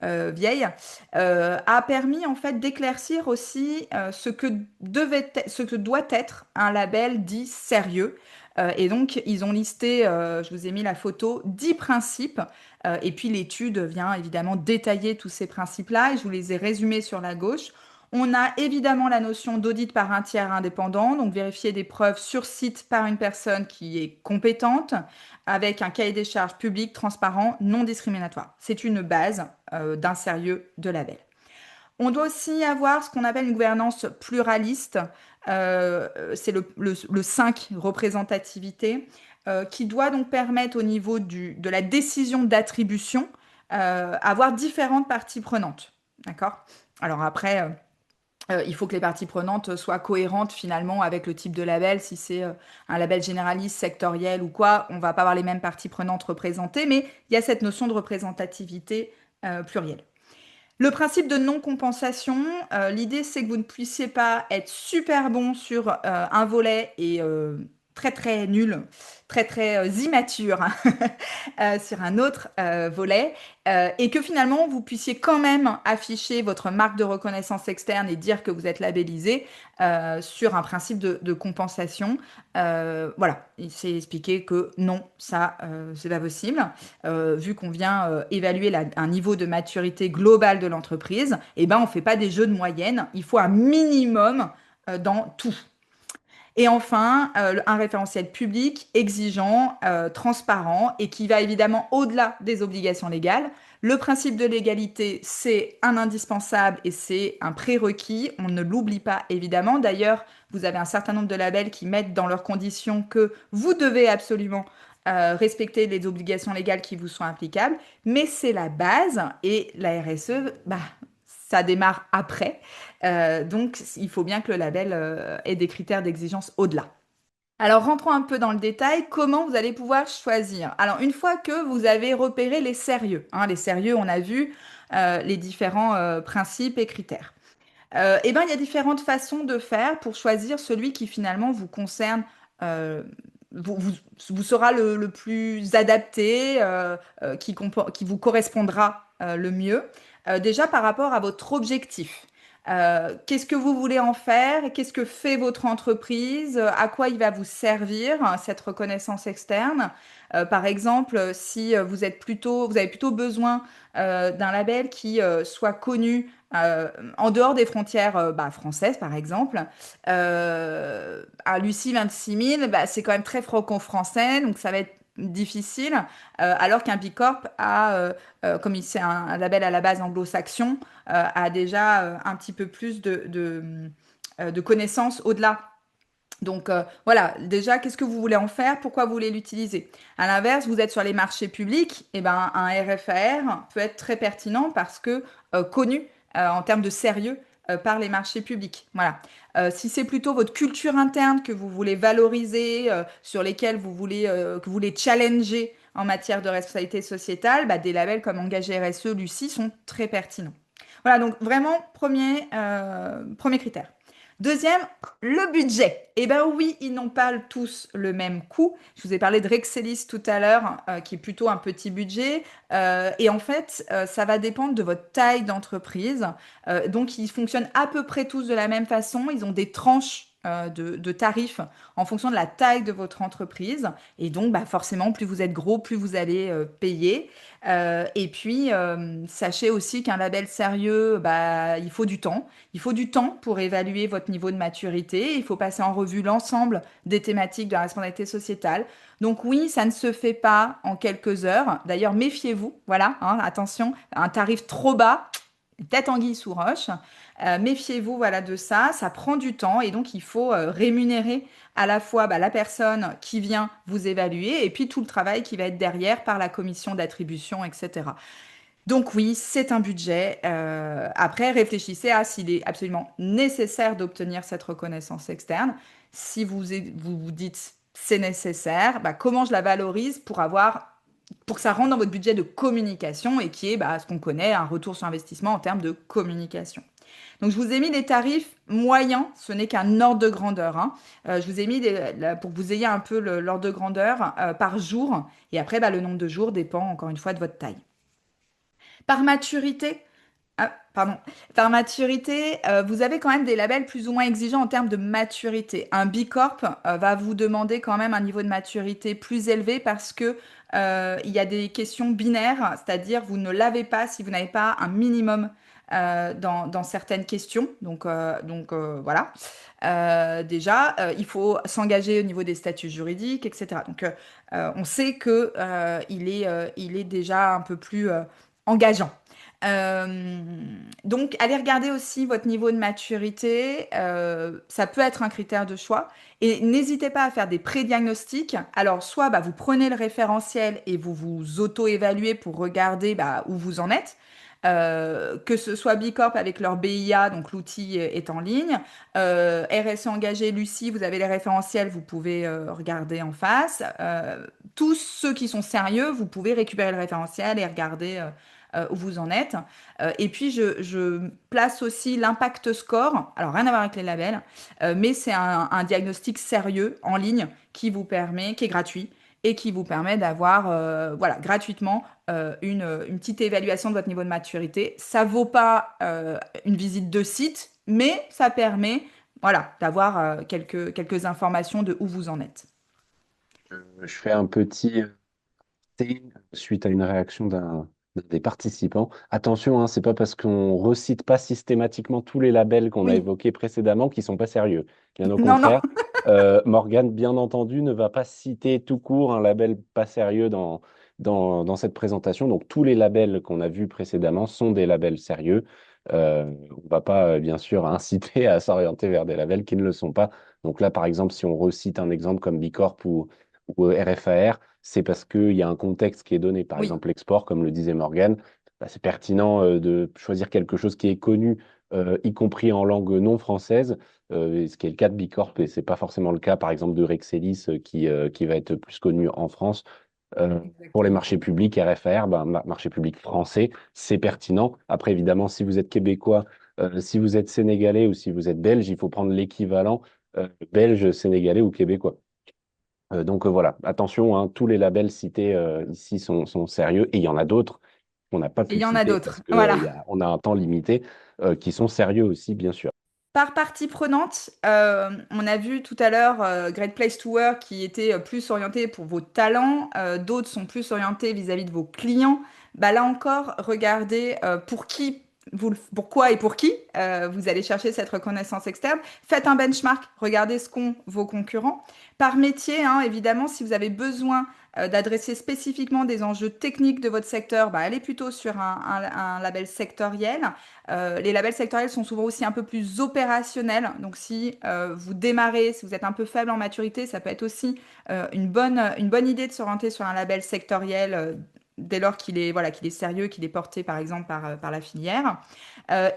S2: vieille, a permis en fait d'éclaircir aussi ce que doit être un label dit sérieux. Et donc, ils ont listé, je vous ai mis la photo, 10 principes et puis l'étude vient évidemment détailler tous ces principes-là et je vous les ai résumés sur la gauche. On a évidemment la notion d'audit par un tiers indépendant, donc vérifier des preuves sur site par une personne qui est compétente, avec un cahier des charges public, transparent, non discriminatoire. C'est une base d'un sérieux de label. On doit aussi avoir ce qu'on appelle une gouvernance pluraliste. C'est le 5, représentativité, qui doit donc permettre au niveau de la décision d'attribution, avoir différentes parties prenantes. D'accord? Alors après, il faut que les parties prenantes soient cohérentes finalement avec le type de label. Si c'est un label généraliste, sectoriel ou quoi, on va pas avoir les mêmes parties prenantes représentées, mais il y a cette notion de représentativité plurielle. Le principe de non-compensation, l'idée c'est que vous ne puissiez pas être super bon sur un volet et très très nul, très très immature sur un autre volet, et que finalement vous puissiez quand même afficher votre marque de reconnaissance externe et dire que vous êtes labellisé sur un principe de compensation. Voilà, il s'est expliqué que non, ça c'est pas possible. Vu qu'on vient évaluer un niveau de maturité globale de l'entreprise, eh ben on fait pas des jeux de moyenne, il faut un minimum dans tout. Et enfin, un référentiel public, exigeant, transparent et qui va évidemment au-delà des obligations légales. Le principe de l'égalité, c'est un indispensable et c'est un prérequis. On ne l'oublie pas évidemment. D'ailleurs, vous avez un certain nombre de labels qui mettent dans leurs conditions que vous devez absolument respecter les obligations légales qui vous sont applicables. Mais c'est la base et la RSE, bah, ça démarre après. Donc, il faut bien que le label ait des critères d'exigence au-delà. Alors, rentrons un peu dans le détail. Comment vous allez pouvoir choisir? Alors, une fois que vous avez repéré les sérieux, hein, les sérieux, on a vu les différents principes et critères. Eh ben, il y a différentes façons de faire pour choisir celui qui finalement vous concerne, euh, vous sera le plus adapté, qui vous correspondra le mieux. Déjà par rapport à votre objectif. Qu'est-ce que vous voulez en faire? Qu'est-ce que fait votre entreprise? À quoi il va vous servir, hein, cette reconnaissance externe? Par exemple, si vous avez plutôt besoin d'un label qui soit connu en dehors des frontières bah, françaises, par exemple, un Lucie 26 000, bah, c'est quand même très franco-français, donc ça va être difficile, alors qu'un Bicorp a, comme c'est un label à la base anglo-saxon, a déjà un petit peu plus de connaissances au-delà Donc voilà, déjà, qu'est-ce que vous voulez en faire? Pourquoi vous voulez l'utiliser? À l'inverse, vous êtes sur les marchés publics, et ben un RFAR peut être très pertinent parce que connu en termes de sérieux par les marchés publics. Voilà. Si c'est plutôt votre culture interne que vous voulez valoriser, sur lesquels que vous voulez challenger en matière de responsabilité sociétale, bah, des labels comme Engagé RSE, Lucie sont très pertinents. Voilà, donc vraiment, premier critère. Deuxième, le budget. Eh bien oui, ils n'ont pas tous le même coût. Je vous ai parlé de Rexelis tout à l'heure, qui est plutôt un petit budget. Et en fait, ça va dépendre de votre taille d'entreprise. Donc, ils fonctionnent à peu près tous de la même façon. Ils ont des tranches de tarifs en fonction de la taille de votre entreprise. Et donc, bah, forcément, plus vous êtes gros, plus vous allez payer. Et puis, sachez aussi qu'un label sérieux, bah, il faut du temps. Il faut du temps pour évaluer votre niveau de maturité. Il faut passer en revue l'ensemble des thématiques de la responsabilité sociétale. Donc oui, ça ne se fait pas en quelques heures. D'ailleurs, méfiez-vous. Voilà, hein, attention, un tarif trop bas, tête anguille sous roche. Méfiez-vous, voilà, de ça. Ça prend du temps et donc il faut rémunérer à la fois bah, la personne qui vient vous évaluer et puis tout le travail qui va être derrière par la commission d'attribution, etc. Donc oui, c'est un budget. Après, réfléchissez à s'il est absolument nécessaire d'obtenir cette reconnaissance externe. Si vous dites c'est nécessaire, bah, comment je la valorise pour que ça rentre dans votre budget de communication et qui est bah, ce qu'on connaît, un retour sur investissement en termes de communication. Donc je vous ai mis des tarifs moyens, ce n'est qu'un ordre de grandeur, hein. Je vous ai mis pour que vous ayez un peu l'ordre de grandeur par jour. Et après, bah, le nombre de jours dépend encore une fois de votre taille. Par maturité, pardon. Par maturité, vous avez quand même des labels plus ou moins exigeants en termes de maturité. Un B Corp va vous demander quand même un niveau de maturité plus élevé parce que il y a des questions binaires, c'est-à-dire vous ne l'avez pas si vous n'avez pas un minimum dans certaines questions. Donc, voilà. Déjà, il faut s'engager au niveau des statuts juridiques, etc. Donc, on sait que il est déjà un peu plus engageant. Euh, donc, allez regarder aussi votre niveau de maturité. Ça peut être un critère de choix. Et n'hésitez pas à faire des pré-diagnostics. Alors, soit bah, vous prenez le référentiel et vous vous auto-évaluez pour regarder bah, où vous en êtes. Que ce soit Bicorp avec leur BIA, donc l'outil est en ligne. RSE engagé, Lucie, vous avez les référentiels, vous pouvez regarder en face. Tous ceux qui sont sérieux, vous pouvez récupérer le référentiel et regarder où vous en êtes. Et puis, je place aussi l'impact score. Alors, rien à voir avec les labels, mais c'est un diagnostic sérieux en ligne qui est gratuit et qui vous permet d'avoir, voilà, gratuitement une petite évaluation de votre niveau de maturité. Ça vaut pas une visite de site, mais ça permet, voilà, d'avoir quelques informations de où vous en êtes.
S1: Je fais un petit thé suite à une réaction d'un des participants. Attention, hein, c'est pas parce qu'on recite pas systématiquement tous les labels qu'on a
S2: Oui,
S1: évoqués précédemment qui sont pas sérieux. Bien au
S2: non, non.
S1: contraire, Morgane, bien entendu, ne va pas citer tout court un label pas sérieux dans cette présentation. Donc tous les labels qu'on a vus précédemment sont des labels sérieux. On va pas, bien sûr, inciter à s'orienter vers des labels qui ne le sont pas. Donc là, par exemple, si on recite un exemple comme Bicorp ou RFAR, c'est parce qu'il y a un contexte qui est donné. Par
S2: Oui,
S1: exemple, l'export, comme le disait Morgan, bah, c'est pertinent de choisir quelque chose qui est connu, y compris en langue non française, ce qui est le cas de Bicorp, et c'est pas forcément le cas, par exemple, de Rexelis, qui va être plus connu en France. Euh, pour les
S2: exactement.
S1: marchés publics, RFR, ben, marché public français, c'est pertinent. Après, évidemment, si vous êtes québécois, si vous êtes sénégalais ou si vous êtes belge, il faut prendre l'équivalent belge, sénégalais ou québécois. Donc voilà, attention, hein, tous les labels cités ici sont sérieux et il y en a d'autres qu'on n'a pas
S2: Et il
S1: pu
S2: y en a
S1: citer parce
S2: d'autres.
S1: que,
S2: Voilà.
S1: on a un temps limité qui sont sérieux aussi, bien sûr.
S2: Par partie prenante, on a vu tout à l'heure Great Place to Work qui était plus orienté pour vos talents, d'autres sont plus orientés vis-à-vis de vos clients. Bah, là encore, regardez pourquoi et pour qui vous allez chercher cette reconnaissance externe. Faites un benchmark, regardez ce qu'ont vos concurrents. Par métier, hein, évidemment, si vous avez besoin d'adresser spécifiquement des enjeux techniques de votre secteur, bah, allez plutôt sur un label sectoriel. Les labels sectoriels sont souvent aussi un peu plus opérationnels. Donc, si vous démarrez, si vous êtes un peu faible en maturité, ça peut être aussi une bonne idée de s'orienter sur un label sectoriel dès lors qu'il est, voilà, qu'il est sérieux, qu'il est porté par exemple par la filière.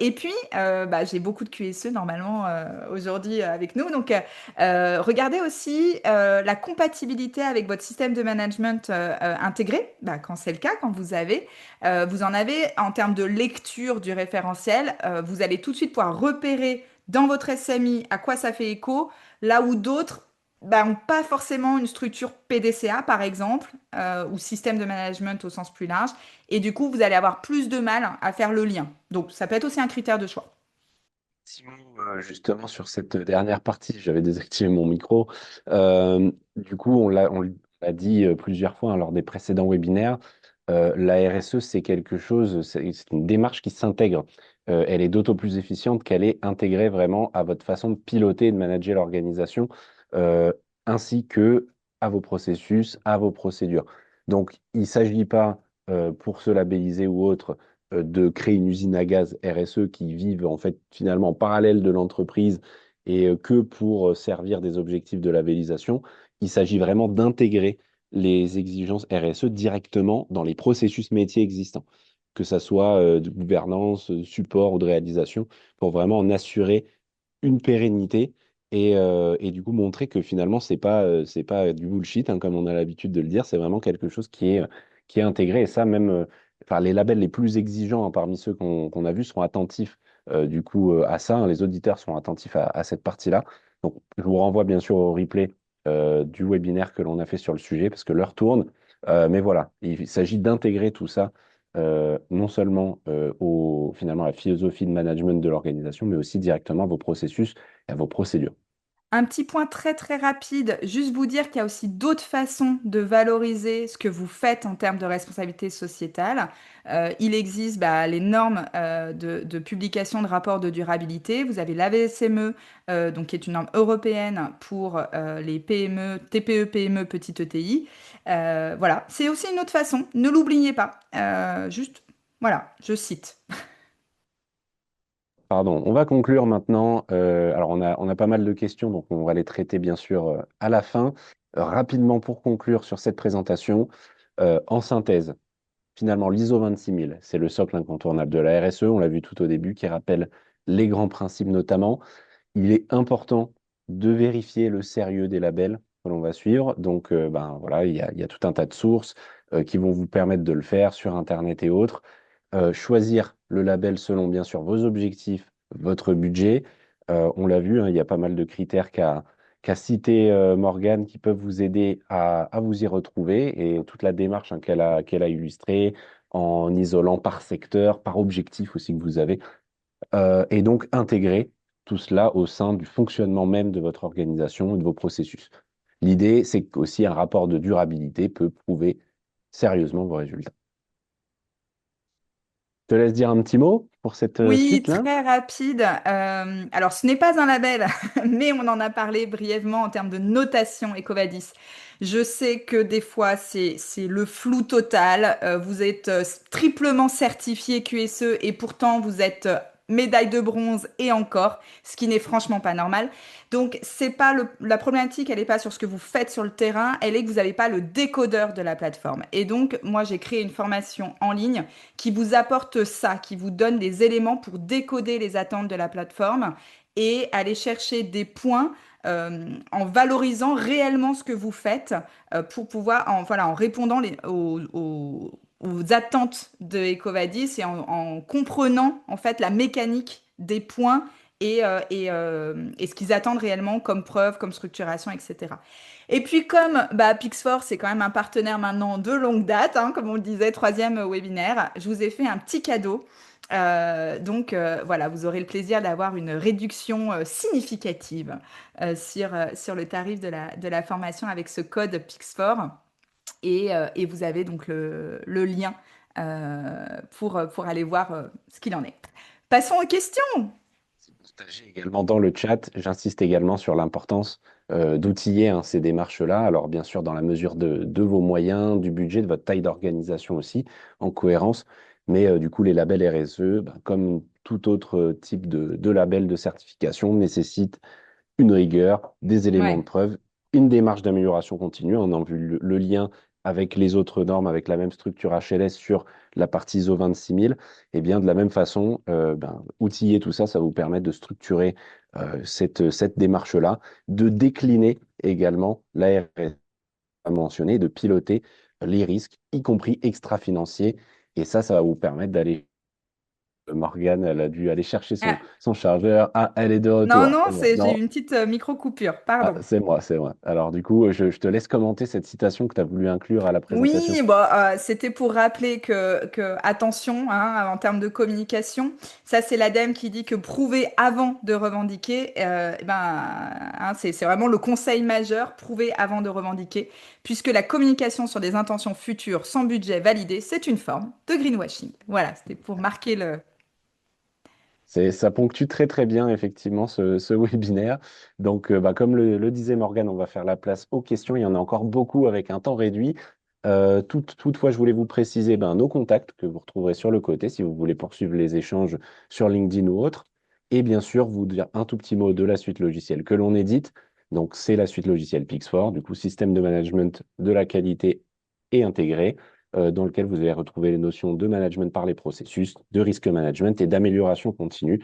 S2: Et puis, bah, j'ai beaucoup de QSE normalement aujourd'hui avec nous. Donc, regardez aussi la compatibilité avec votre système de management intégré, bah, quand c'est le cas, quand vous en avez en termes de lecture du référentiel, vous allez tout de suite pouvoir repérer dans votre SMI à quoi ça fait écho, là où d'autres bah, n'ont pas forcément une structure PDCA, par exemple, ou système de management au sens plus large. Et du coup, vous allez avoir plus de mal à faire le lien. Donc, ça peut être aussi un critère de choix.
S1: Simon, justement, sur cette dernière partie, j'avais désactivé mon micro. Du coup, on l'a dit plusieurs fois hein, lors des précédents webinaires, la RSE, c'est quelque chose, c'est une démarche qui s'intègre. Elle est d'autant plus efficiente qu'elle est intégrée vraiment à votre façon de piloter et de manager l'organisation, euh, ainsi que à vos processus, à vos procédures. Donc, il ne s'agit pas, pour se labelliser ou autre, de créer une usine à gaz RSE qui vive en fait finalement en parallèle de l'entreprise et que pour servir des objectifs de labellisation. Il s'agit vraiment d'intégrer les exigences RSE directement dans les processus métiers existants, que ça soit de gouvernance, support ou de réalisation, pour vraiment en assurer une pérennité et du coup montrer que finalement, c'est pas du bullshit, hein, comme on a l'habitude de le dire, c'est vraiment quelque chose qui est intégré. Et ça, même enfin, les labels les plus exigeants hein, parmi ceux qu'on a vus seront attentifs du coup à ça, hein. Les auditeurs seront attentifs à cette partie-là. Donc, je vous renvoie bien sûr au replay du webinaire que l'on a fait sur le sujet parce que l'heure tourne. Mais voilà, il s'agit d'intégrer tout ça non seulement finalement, à la philosophie de management de l'organisation, mais aussi directement à vos processus et à vos procédures.
S2: Un petit point très très rapide, juste vous dire qu'il y a aussi d'autres façons de valoriser ce que vous faites en termes de responsabilité sociétale. Il existe bah, les normes de publication de rapports de durabilité. Vous avez l'AVSME, donc qui est une norme européenne pour les PME, TPE, PME, petite ETI. Voilà, c'est aussi une autre façon. Ne l'oubliez pas. Juste, voilà, je cite.
S1: Pardon, on va conclure maintenant. Alors, on a pas mal de questions, donc on va les traiter bien sûr à la fin. Rapidement pour conclure sur cette présentation, en synthèse, finalement, l'ISO 26000, c'est le socle incontournable de la RSE, on l'a vu tout au début, qui rappelle les grands principes notamment. Il est important de vérifier le sérieux des labels que l'on va suivre. Donc, ben, voilà, il y a tout un tas de sources qui vont vous permettre de le faire sur Internet et autres. Choisir le label selon, bien sûr, vos objectifs, votre budget. On l'a vu, hein, il y a pas mal de critères qu'a cité Morgane qui peuvent vous aider à vous y retrouver et toute la démarche hein, qu'elle a illustrée en isolant par secteur, par objectif aussi que vous avez et donc intégrer tout cela au sein du fonctionnement même de votre organisation et de vos processus. L'idée, c'est qu'aussi un rapport de durabilité peut prouver sérieusement vos résultats. Je te laisse dire un petit mot pour cette
S2: Oui,
S1: suite-là.
S2: très rapide. Alors, ce n'est pas un label, mais on en a parlé brièvement en termes de notation EcoVadis. Je sais que des fois, c'est le flou total. Vous êtes triplement certifié QSE et pourtant, vous êtes médaille de bronze et encore, ce qui n'est franchement pas normal. Donc, c'est pas la problématique, elle n'est pas sur ce que vous faites sur le terrain, elle est que vous n'avez pas le décodeur de la plateforme. Et donc, moi, j'ai créé une formation en ligne qui vous apporte ça, qui vous donne des éléments pour décoder les attentes de la plateforme et aller chercher des points en valorisant réellement ce que vous faites pour pouvoir, voilà, en répondant aux attentes de Ecovadis et en comprenant en fait la mécanique des points et ce qu'ils attendent réellement comme preuve, comme structuration, etc. Et puis comme bah, Pixfor, c'est quand même un partenaire maintenant de longue date, hein, comme on le disait, troisième webinaire, je vous ai fait un petit cadeau. Voilà, vous aurez le plaisir d'avoir une réduction significative sur le tarif de la formation avec ce code Pixfor. Et vous avez donc le lien pour aller voir ce qu'il en est. Passons aux questions.
S1: C'est partagé également dans le chat. J'insiste également sur l'importance d'outiller hein, ces démarches-là. Alors, bien sûr, dans la mesure de vos moyens, du budget, de votre taille d'organisation aussi, en cohérence. Mais du coup, les labels RSE, ben, comme tout autre type de label de certification, nécessitent une rigueur, des éléments de
S2: Ouais.
S1: preuve, une démarche d'amélioration continue. On a vu le lien avec les autres normes, avec la même structure HLS sur la partie ISO 26000. Et bien, de la même façon, ben, outiller tout ça, ça va vous permettre de structurer cette démarche-là, de décliner également la RS à mentionner, de piloter les risques, y compris extra-financiers. Et ça va vous permettre d'aller. Morgane, elle a dû aller chercher son chargeur. Ah, elle est de
S2: Non,
S1: retour.
S2: non,
S1: C'est bon.
S2: j'ai eu
S1: Non,
S2: une petite micro-coupure,
S1: ah,
S2: pardon.
S1: c'est moi, c'est moi. Alors, du coup, je te laisse commenter cette citation que tu as voulu inclure à la présentation.
S2: Oui, bon, c'était pour rappeler attention, hein, en termes de communication, ça c'est l'ADEME qui dit que prouver avant de revendiquer, eh ben, hein, c'est vraiment le conseil majeur, prouver avant de revendiquer, puisque la communication sur des intentions futures sans budget validé, c'est une forme de greenwashing. Voilà, c'était pour marquer le...
S1: Ça ponctue très très bien effectivement ce webinaire. Donc, bah, comme le disait Morgane, on va faire la place aux questions. Il y en a encore beaucoup avec un temps réduit. Toutefois, je voulais vous préciser ben, nos contacts que vous retrouverez sur le côté si vous voulez poursuivre les échanges sur LinkedIn ou autre. Et bien sûr, vous dire un tout petit mot de la suite logicielle que l'on édite. Donc, c'est la suite logicielle Pix4, du coup, système de management de la qualité et intégré dans lequel vous allez retrouver les notions de management par les processus, de risque management et d'amélioration continue.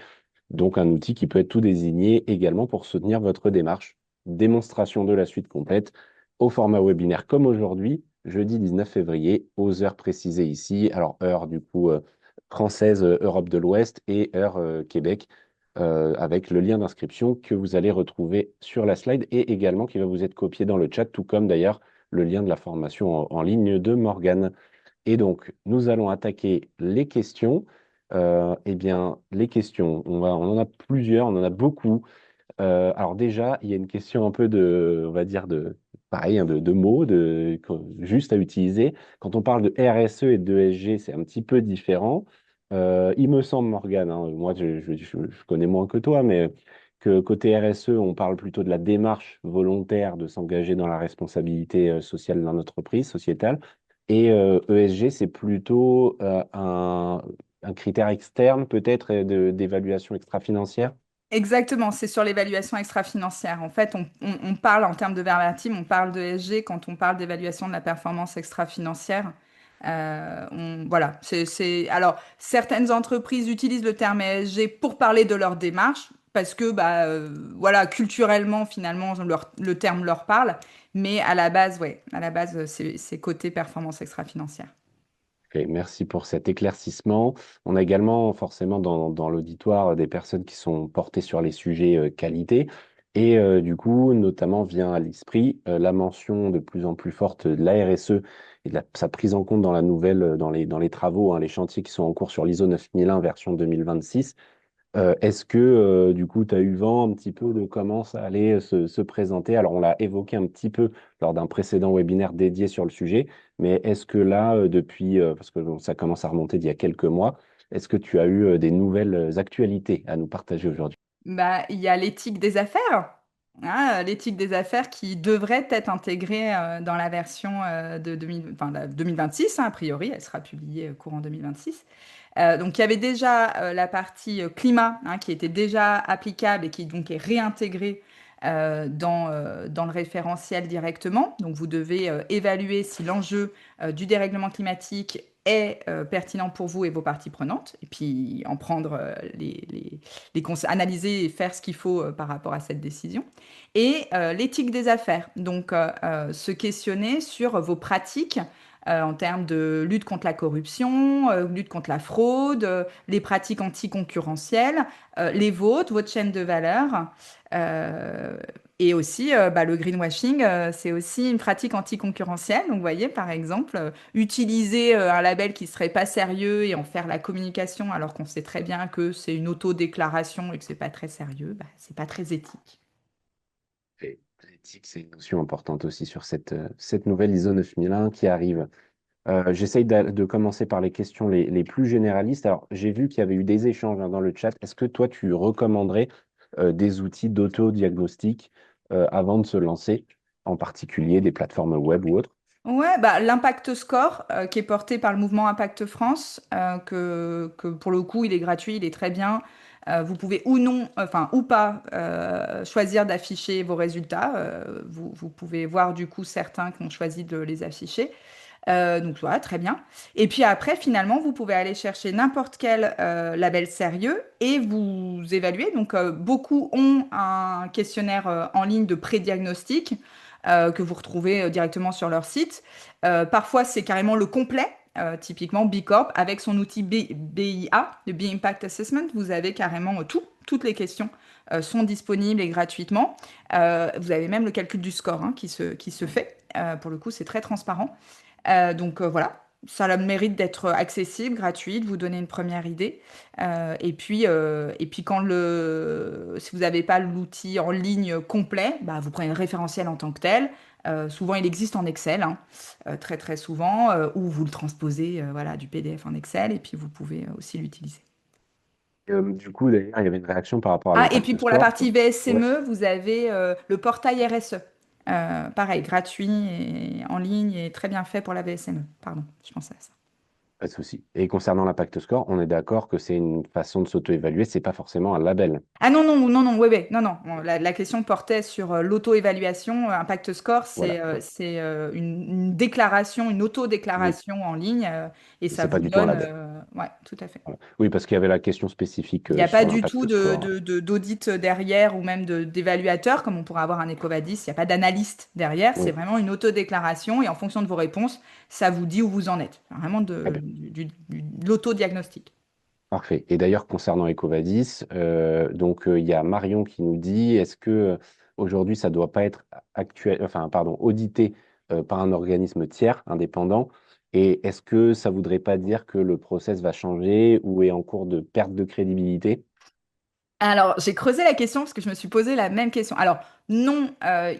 S1: Donc un outil qui peut être tout désigné également pour soutenir votre démarche. Démonstration de la suite complète au format webinaire comme aujourd'hui, jeudi 19 février, aux heures précisées ici. Alors heure du coup française Europe de l'Ouest et heure Québec. Avec le lien d'inscription que vous allez retrouver sur la slide et également qui va vous être copié dans le chat, tout comme d'ailleurs le lien de la formation en ligne de Morgane. Et donc, nous allons attaquer les questions. Eh bien, les questions, on en a plusieurs, on en a beaucoup. Alors déjà, il y a une question un peu de, on va dire, pareil, hein, de mots, juste à utiliser. Quand on parle de RSE et de ESG, c'est un petit peu différent. Il me semble, Morgane, hein, moi je connais moins que toi, mais que côté RSE, on parle plutôt de la démarche volontaire de s'engager dans la responsabilité sociale d'un entreprise, sociétale. Et ESG, c'est plutôt un critère externe, peut-être, d'évaluation extra-financière.
S2: Exactement, c'est sur l'évaluation extra-financière. En fait, on parle en termes de verbatim, on parle de SG quand on parle d'évaluation de la performance extra-financière. Voilà, Alors, certaines entreprises utilisent le terme ESG pour parler de leur démarche, parce que, bah, voilà, culturellement, finalement, le terme leur parle. Mais à la base, ouais, à la base, c'est côté performance extra-financière.
S1: Ok, merci pour cet éclaircissement. On a également forcément dans l'auditoire des personnes qui sont portées sur les sujets qualité. Et du coup, notamment vient à l'esprit la mention de plus en plus forte de la RSE et sa prise en compte dans la nouvelle, dans les travaux, hein, les chantiers qui sont en cours sur l'ISO 9001 version 2026. Est-ce que du coup, tu as eu vent un petit peu de comment ça allait se présenter? Alors, on l'a évoqué un petit peu lors d'un précédent webinaire dédié sur le sujet, mais est-ce que là, depuis, parce que bon, ça commence à remonter d'il y a quelques mois, est-ce que tu as eu des nouvelles actualités à nous partager aujourd'hui?
S2: Bah, il y a l'éthique des affaires, hein, l'éthique des affaires qui devrait être intégrée dans la version de 2000, enfin, la 2026, hein, a priori, elle sera publiée courant 2026. Donc il y avait déjà la partie climat hein, qui était déjà applicable et qui donc est réintégrée dans le référentiel directement. Donc vous devez évaluer si l'enjeu du dérèglement climatique est pertinent pour vous et vos parties prenantes, et puis en prendre analyser et faire ce qu'il faut par rapport à cette décision. Et l'éthique des affaires, donc se questionner sur vos pratiques en termes de lutte contre la corruption, lutte contre la fraude, les pratiques anticoncurrentielles, les vôtres, votre chaîne de valeur. euh, et aussi, bah, le greenwashing, c'est aussi une pratique anticoncurrentielle. Donc, vous voyez, par exemple, utiliser un label qui serait pas sérieux et en faire la communication alors qu'on sait très bien que c'est une autodéclaration et que c'est pas très sérieux, bah, c'est pas très éthique.
S1: Et l'éthique, c'est une notion importante aussi sur cette nouvelle ISO 9001 qui arrive. J'essaye de commencer par les questions les plus généralistes. Alors, j'ai vu qu'il y avait eu des échanges hein, dans le chat. Est-ce que toi, tu recommanderais des outils d'auto-diagnostic avant de se lancer, en particulier des plateformes web ou autres?
S2: Ouais, bah, l'Impact Score, qui est porté par le mouvement Impact France, que pour le coup, il est gratuit, il est très bien. Vous pouvez ou non, enfin, ou pas, choisir d'afficher vos résultats. Vous pouvez voir du coup certains qui ont choisi de les afficher. Donc voilà, très bien. Et puis après, finalement, vous pouvez aller chercher n'importe quel label sérieux et vous évaluer. Donc beaucoup ont un questionnaire en ligne de pré-diagnostic que vous retrouvez directement sur leur site. Parfois, c'est carrément le complet. Typiquement, B Corp, avec son outil BIA, le Be Impact Assessment, vous avez carrément tout, toutes les questions sont disponibles et gratuitement. Vous avez même le calcul du score hein, qui se fait. Pour le coup, c'est très transparent. Donc voilà, ça a le mérite d'être accessible, gratuit, de vous donner une première idée. Et puis si vous n'avez pas l'outil en ligne complet, bah, vous prenez le référentiel en tant que tel. Souvent, il existe en Excel, hein, très très souvent, ou vous le transposez voilà, du PDF en Excel, et puis vous pouvez aussi l'utiliser.
S1: Du coup, d'ailleurs, il y avait une réaction par rapport à
S2: Ah, et puis
S1: l'impact
S2: pour la
S1: score.
S2: partie
S1: Ouais,
S2: VSME, vous avez le portail RSE. Pareil, gratuit et en ligne et très bien fait pour la VSME. Pardon, je pensais à ça.
S1: pas de souci. Et concernant l'impact score, on est d'accord que c'est une façon de s'auto-évaluer, c'est pas forcément un label.
S2: Ah non, non, non, non, ouais, ouais, non, non. Bon, la question portait sur l'auto-évaluation. Impact Score, c'est
S1: Voilà.
S2: une déclaration, une
S1: Oui,
S2: auto-déclaration en ligne et ça
S1: c'est pas
S2: vous
S1: du tout un
S2: donne.
S1: label.
S2: Ouais, tout à fait.
S1: Voilà. Oui, parce qu'il y avait la question spécifique
S2: Il n'y a pas
S1: sur
S2: du tout
S1: l'impact score.
S2: d'audit derrière ou même d'évaluateur, comme on pourrait avoir un Ecovadis. Il n'y a pas d'analyste derrière. C'est
S1: Oui,
S2: vraiment une autodéclaration et en fonction de vos réponses, ça vous dit où vous en êtes. Vraiment
S1: très bien.
S2: de l'autodiagnostic.
S1: Parfait. Et d'ailleurs, concernant Ecovadis, il y a Marion qui nous dit, est-ce que aujourd'hui, ça doit pas être enfin, pardon, audité par un organisme tiers indépendant? Et est-ce que ça voudrait pas dire que le process va changer ou est en cours de perte de crédibilité?
S2: Alors, j'ai creusé la question parce que je me suis posé la même question. Alors, non,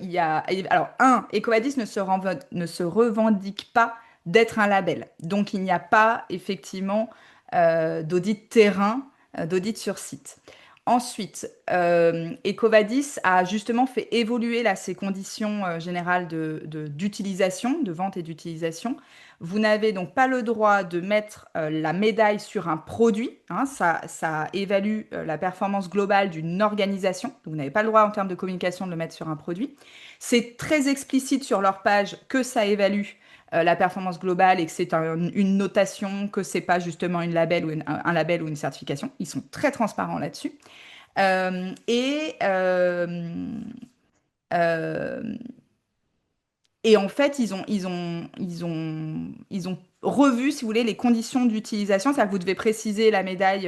S2: il y a. Alors, EcoVadis ne se revendique pas d'être un label. Donc, il n'y a pas effectivement d'audit terrain, d'audit sur site. Ensuite, EcoVadis a justement fait évoluer là, ses conditions générales d'utilisation, de vente et d'utilisation. Vous n'avez donc pas le droit de mettre la médaille sur un produit, hein, ça évalue la performance globale d'une organisation. Donc, vous n'avez pas le droit en termes de communication de le mettre sur un produit. C'est très explicite sur leur page que ça évalue la performance globale et que c'est une notation, que c'est pas justement un label ou une certification. Ils sont très transparents là-dessus. Euh, et, euh, euh, et en fait, ils ont revu, si vous voulez, les conditions d'utilisation. C'est-à-dire que vous devez préciser la médaille,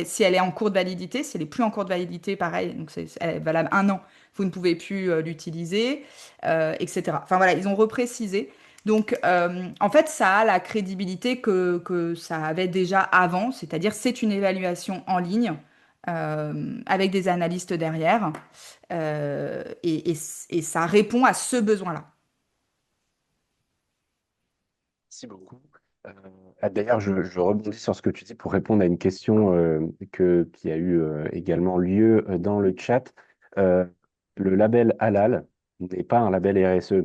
S2: si elle est en cours de validité. Si elle n'est plus en cours de validité, pareil, donc elle est valable 1 an, vous ne pouvez plus l'utiliser, etc. Enfin voilà, ils ont reprécisé. Donc, en fait, ça a la crédibilité que ça avait déjà avant, c'est-à-dire c'est une évaluation en ligne avec des analystes derrière, et ça répond à ce besoin-là.
S1: Merci beaucoup. D'ailleurs, je rebondis sur ce que tu dis pour répondre à une question qui a eu également lieu dans le chat. Euh, le label Halal n'est pas un label RSE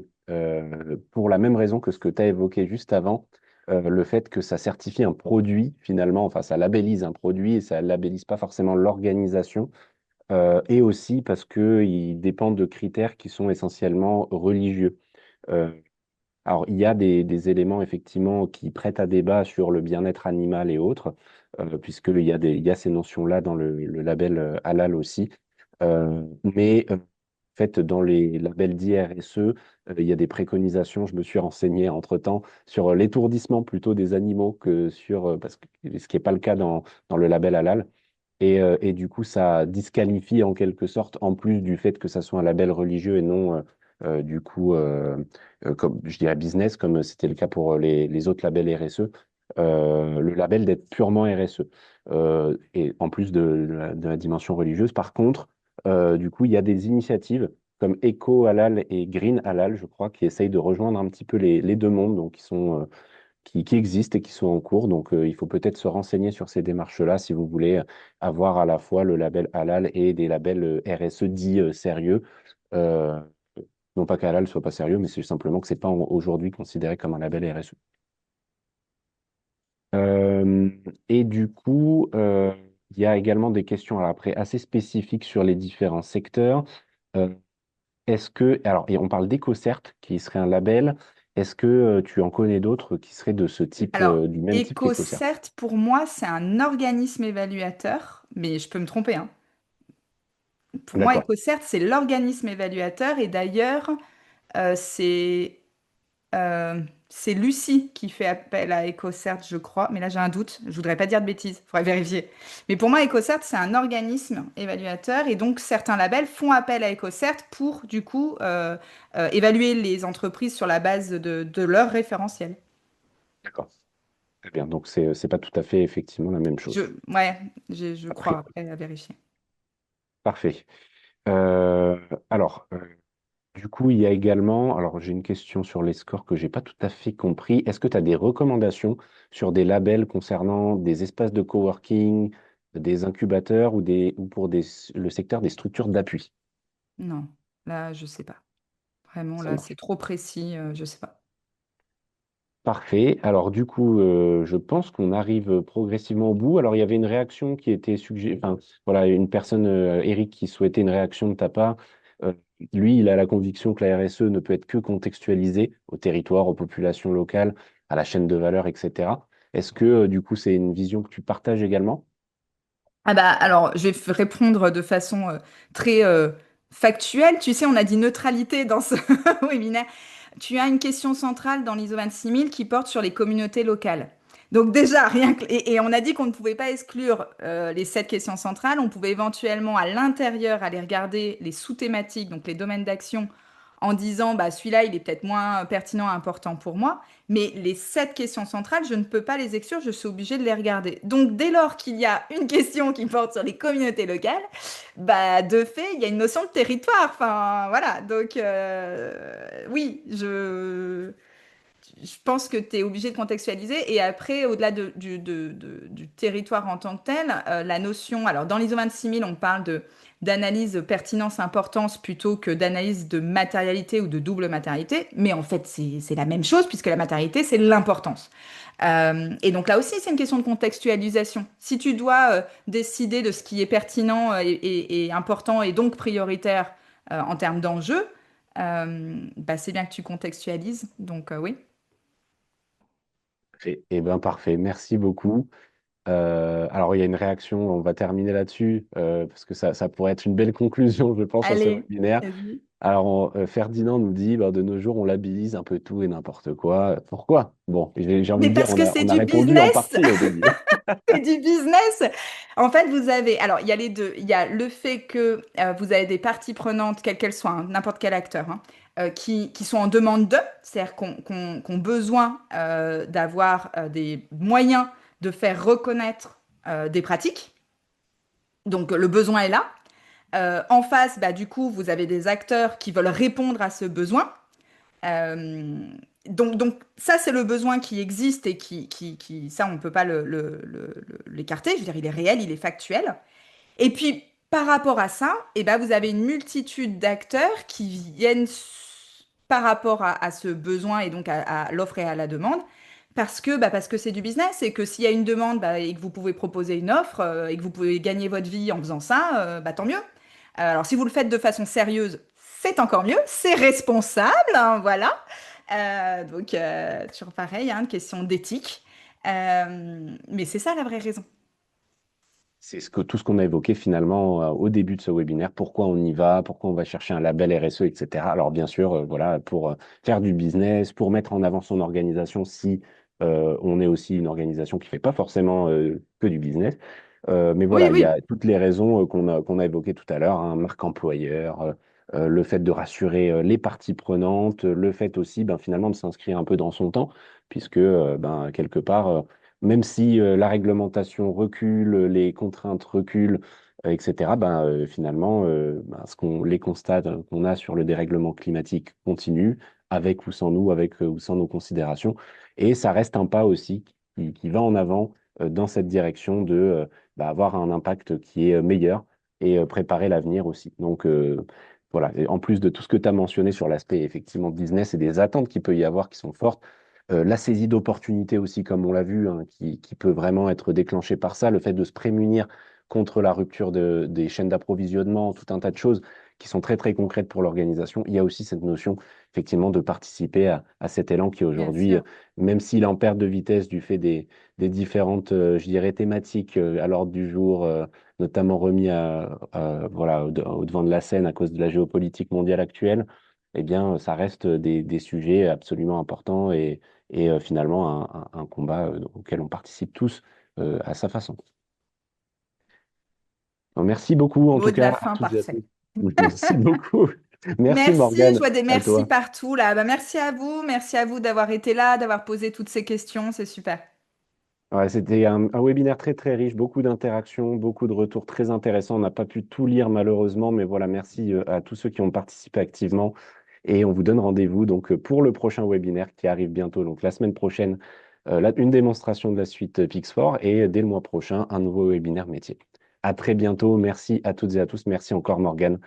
S1: pour la même raison que ce que tu as évoqué juste avant, le fait que ça certifie un produit finalement, enfin ça labellise un produit et ça labellise pas forcément l'organisation, et aussi parce qu'ils dépendent de critères qui sont essentiellement religieux. Euh, alors, il y a des éléments effectivement qui prêtent à débat sur le bien-être animal et autres, puisqu'il y a ces notions-là dans le label halal aussi. Mais en fait, dans les labels d'IRSE, il y a des préconisations, je me suis renseigné entre-temps, sur l'étourdissement plutôt des animaux que sur, parce que, ce qui n'est pas le cas dans le label halal. Et du coup, ça disqualifie en quelque sorte, en plus du fait que ça soit un label religieux et non, du coup, comme je dirais business, comme c'était le cas pour les autres labels RSE, le label d'être purement RSE. Et en plus de la dimension religieuse, par contre, du coup, il y a des initiatives comme Eco Halal et Green Halal, je crois, qui essayent de rejoindre un petit peu les deux mondes, donc qui sont qui existent et qui sont en cours. Donc, il faut peut-être se renseigner sur ces démarches-là si vous voulez avoir à la fois le label halal et des labels RSE dits sérieux. Euh, non pas qu'halal soit pas sérieux, mais c'est simplement que c'est pas aujourd'hui considéré comme un label RSE. Euh, et du coup, il y a également des questions alors après assez spécifiques sur les différents secteurs. Euh, alors, et on parle d'EcoCert, qui serait un label. Est-ce que tu en connais d'autres qui seraient de ce type,
S2: Alors,
S1: du même type qu'EcoCert?
S2: EcoCert, pour moi, c'est un organisme évaluateur, mais je peux me tromper, hein. Pour moi,
S1: D'accord.
S2: EcoCert, c'est l'organisme évaluateur, et d'ailleurs, euh, c'est euh, c'est Lucie qui fait appel à EcoCert, je crois, mais là j'ai un doute, je voudrais pas dire de bêtises, il faudrait vérifier. Mais pour moi, EcoCert, c'est un organisme évaluateur, et donc certains labels font appel à EcoCert pour, du coup, évaluer les entreprises sur la base de leur référentiel.
S1: D'accord. Très bien. Donc, c'est pas tout à fait effectivement la même chose.
S2: Ouais, je crois,
S1: Après,
S2: après à vérifier.
S1: parfait. Alors, du coup, il y a également, alors j'ai une question sur les scores que j'ai pas tout à fait compris. Est-ce que tu as des recommandations sur des labels concernant des espaces de coworking, des incubateurs ou pour le secteur des structures d'appui?
S2: Non, là, je sais pas. Vraiment,
S1: Ça
S2: là, c'est
S1: marche.
S2: trop précis, je sais pas.
S1: Parfait. Alors du coup, je pense qu'on arrive progressivement au bout. Alors il y avait une réaction qui était suggérée, enfin voilà, une personne, Eric, qui souhaitait une réaction de ta part. Euh, Lui, il a la conviction que la RSE ne peut être que contextualisée au territoire, aux populations locales, à la chaîne de valeur, etc. Est-ce que du coup, c'est une vision que tu partages également?
S2: Ah bah alors, je vais répondre de façon très factuelle. Tu sais, on a dit neutralité dans ce webinaire. Tu as une question centrale dans l'ISO 26000 qui porte sur les communautés locales. Donc déjà, rien que... Et on a dit qu'on ne pouvait pas exclure les 7 questions centrales. On pouvait éventuellement, à l'intérieur, aller regarder les sous-thématiques, donc les domaines d'action, en disant, bah, celui-là, il est peut-être moins pertinent, important pour moi. Mais les 7 questions centrales, je ne peux pas les exclure, je suis obligée de les regarder. Donc, dès lors qu'il y a une question qui porte sur les communautés locales, bah, de fait, il y a une notion de territoire. Enfin, voilà. Donc, oui, je pense que tu es obligé de contextualiser. Et après, au-delà du territoire en tant que tel, la notion, alors dans l'ISO 26000, on parle d'analyse pertinence-importance plutôt que d'analyse de matérialité ou de double matérialité. Mais en fait, c'est la même chose puisque la matérialité, c'est l'importance. Et donc là aussi, c'est une question de contextualisation. Si tu dois décider de ce qui est pertinent et important et donc prioritaire en termes d'enjeux, bah, c'est bien que tu contextualises. Donc oui.
S1: Eh bien, parfait. Merci beaucoup. Alors, il y a une réaction, on va terminer là-dessus, parce que ça pourrait être une belle conclusion, je pense, à ce
S2: Allez,
S1: webinaire.
S2: vas-y.
S1: Alors, Ferdinand nous dit, bah, de nos jours, on labellise un peu tout et n'importe quoi. Pourquoi? Bon, j'ai envie
S2: Mais
S1: de dire,
S2: parce que c'est
S1: on a
S2: du
S1: répondu en
S2: business,
S1: partie au début.
S2: c'est du business. En fait, vous avez, alors il y a les deux. Il y a le fait que vous avez des parties prenantes, quelles qu'elles soient, hein, n'importe quel acteur, hein, qui sont en demande d'eux, c'est-à-dire qu'on besoin d'avoir des moyens de faire reconnaître des pratiques. Donc le besoin est là. En face, bah, du coup, vous avez des acteurs qui veulent répondre à ce besoin. Euh, donc ça, c'est le besoin qui existe et ça, on ne peut pas l'écarter. Je veux dire, il est réel, il est factuel. Et puis, par rapport à ça, eh ben, vous avez une multitude d'acteurs qui viennent par rapport à ce besoin et donc à l'offre et à la demande. Parce que c'est du business et que s'il y a une demande bah, et que vous pouvez proposer une offre et que vous pouvez gagner votre vie en faisant ça, bah, tant mieux. Alors si vous le faites de façon sérieuse, c'est encore mieux, c'est responsable, hein, voilà. Toujours pareil, hein, une question d'éthique. Mais c'est ça la vraie raison.
S1: C'est tout ce qu'on a évoqué finalement au début de ce webinaire. Pourquoi on y va, pourquoi on va chercher un label RSE, etc. Alors bien sûr, voilà, pour faire du business, pour mettre en avant son organisation si on est aussi une organisation qui fait pas forcément que du business. Mais
S2: Oui,
S1: voilà, il y
S2: oui.
S1: a toutes les raisons qu'on a évoquées tout à l'heure, hein, marque employeur, le fait de rassurer les parties prenantes, le fait aussi ben, finalement de s'inscrire un peu dans son temps, puisque ben, quelque part même si la réglementation recule, les contraintes reculent, etc., ben, finalement, ben, les constats qu'on a sur le dérèglement climatique continuent, avec ou sans nous, avec ou sans nos considérations. Et ça reste un pas aussi qui va en avant dans cette direction de avoir un impact qui est meilleur et préparer l'avenir aussi. Donc voilà, et en plus de tout ce que tu as mentionné sur l'aspect effectivement business et des attentes qu'il peut y avoir qui sont fortes, la saisie d'opportunités aussi, comme on l'a vu, hein, qui peut vraiment être déclenchée par ça, le fait de se prémunir contre la rupture des chaînes d'approvisionnement, tout un tas de choses qui sont très très concrètes pour l'organisation. Il y a aussi cette notion effectivement de participer à cet élan qui
S2: Bien
S1: aujourd'hui,
S2: sûr.
S1: même s'il est en perte de vitesse du fait des différentes, je dirais, thématiques à l'ordre du jour, notamment remis voilà, au devant de la scène à cause de la géopolitique mondiale actuelle, eh bien, ça reste des sujets absolument importants et finalement un combat auquel on participe tous à sa façon. Donc, merci beaucoup en tout
S2: Mot de
S1: cas
S2: la
S1: à
S2: fin,
S1: toutes et à
S2: parfait.
S1: tous. Merci beaucoup. Merci
S2: Merci, je
S1: Morgane,
S2: vois des
S1: à
S2: merci
S1: toi.
S2: partout là. Bah, merci à vous d'avoir été là, d'avoir posé toutes ces questions, c'est super.
S1: Ouais, c'était un webinaire très très riche, beaucoup d'interactions, beaucoup de retours très intéressants. On n'a pas pu tout lire malheureusement, mais voilà, merci à tous ceux qui ont participé activement. Et on vous donne rendez-vous donc pour le prochain webinaire qui arrive bientôt, donc la semaine prochaine, une démonstration de la suite Pix4 et dès le mois prochain, un nouveau webinaire métier. À très bientôt. Merci à toutes et à tous. Merci encore Morgane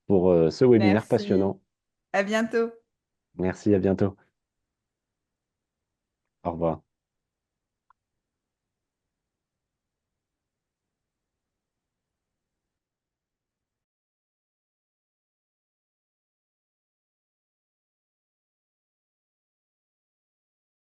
S1: pour ce webinaire
S2: Merci.
S1: passionnant.
S2: À bientôt.
S1: Merci, à bientôt. Au revoir.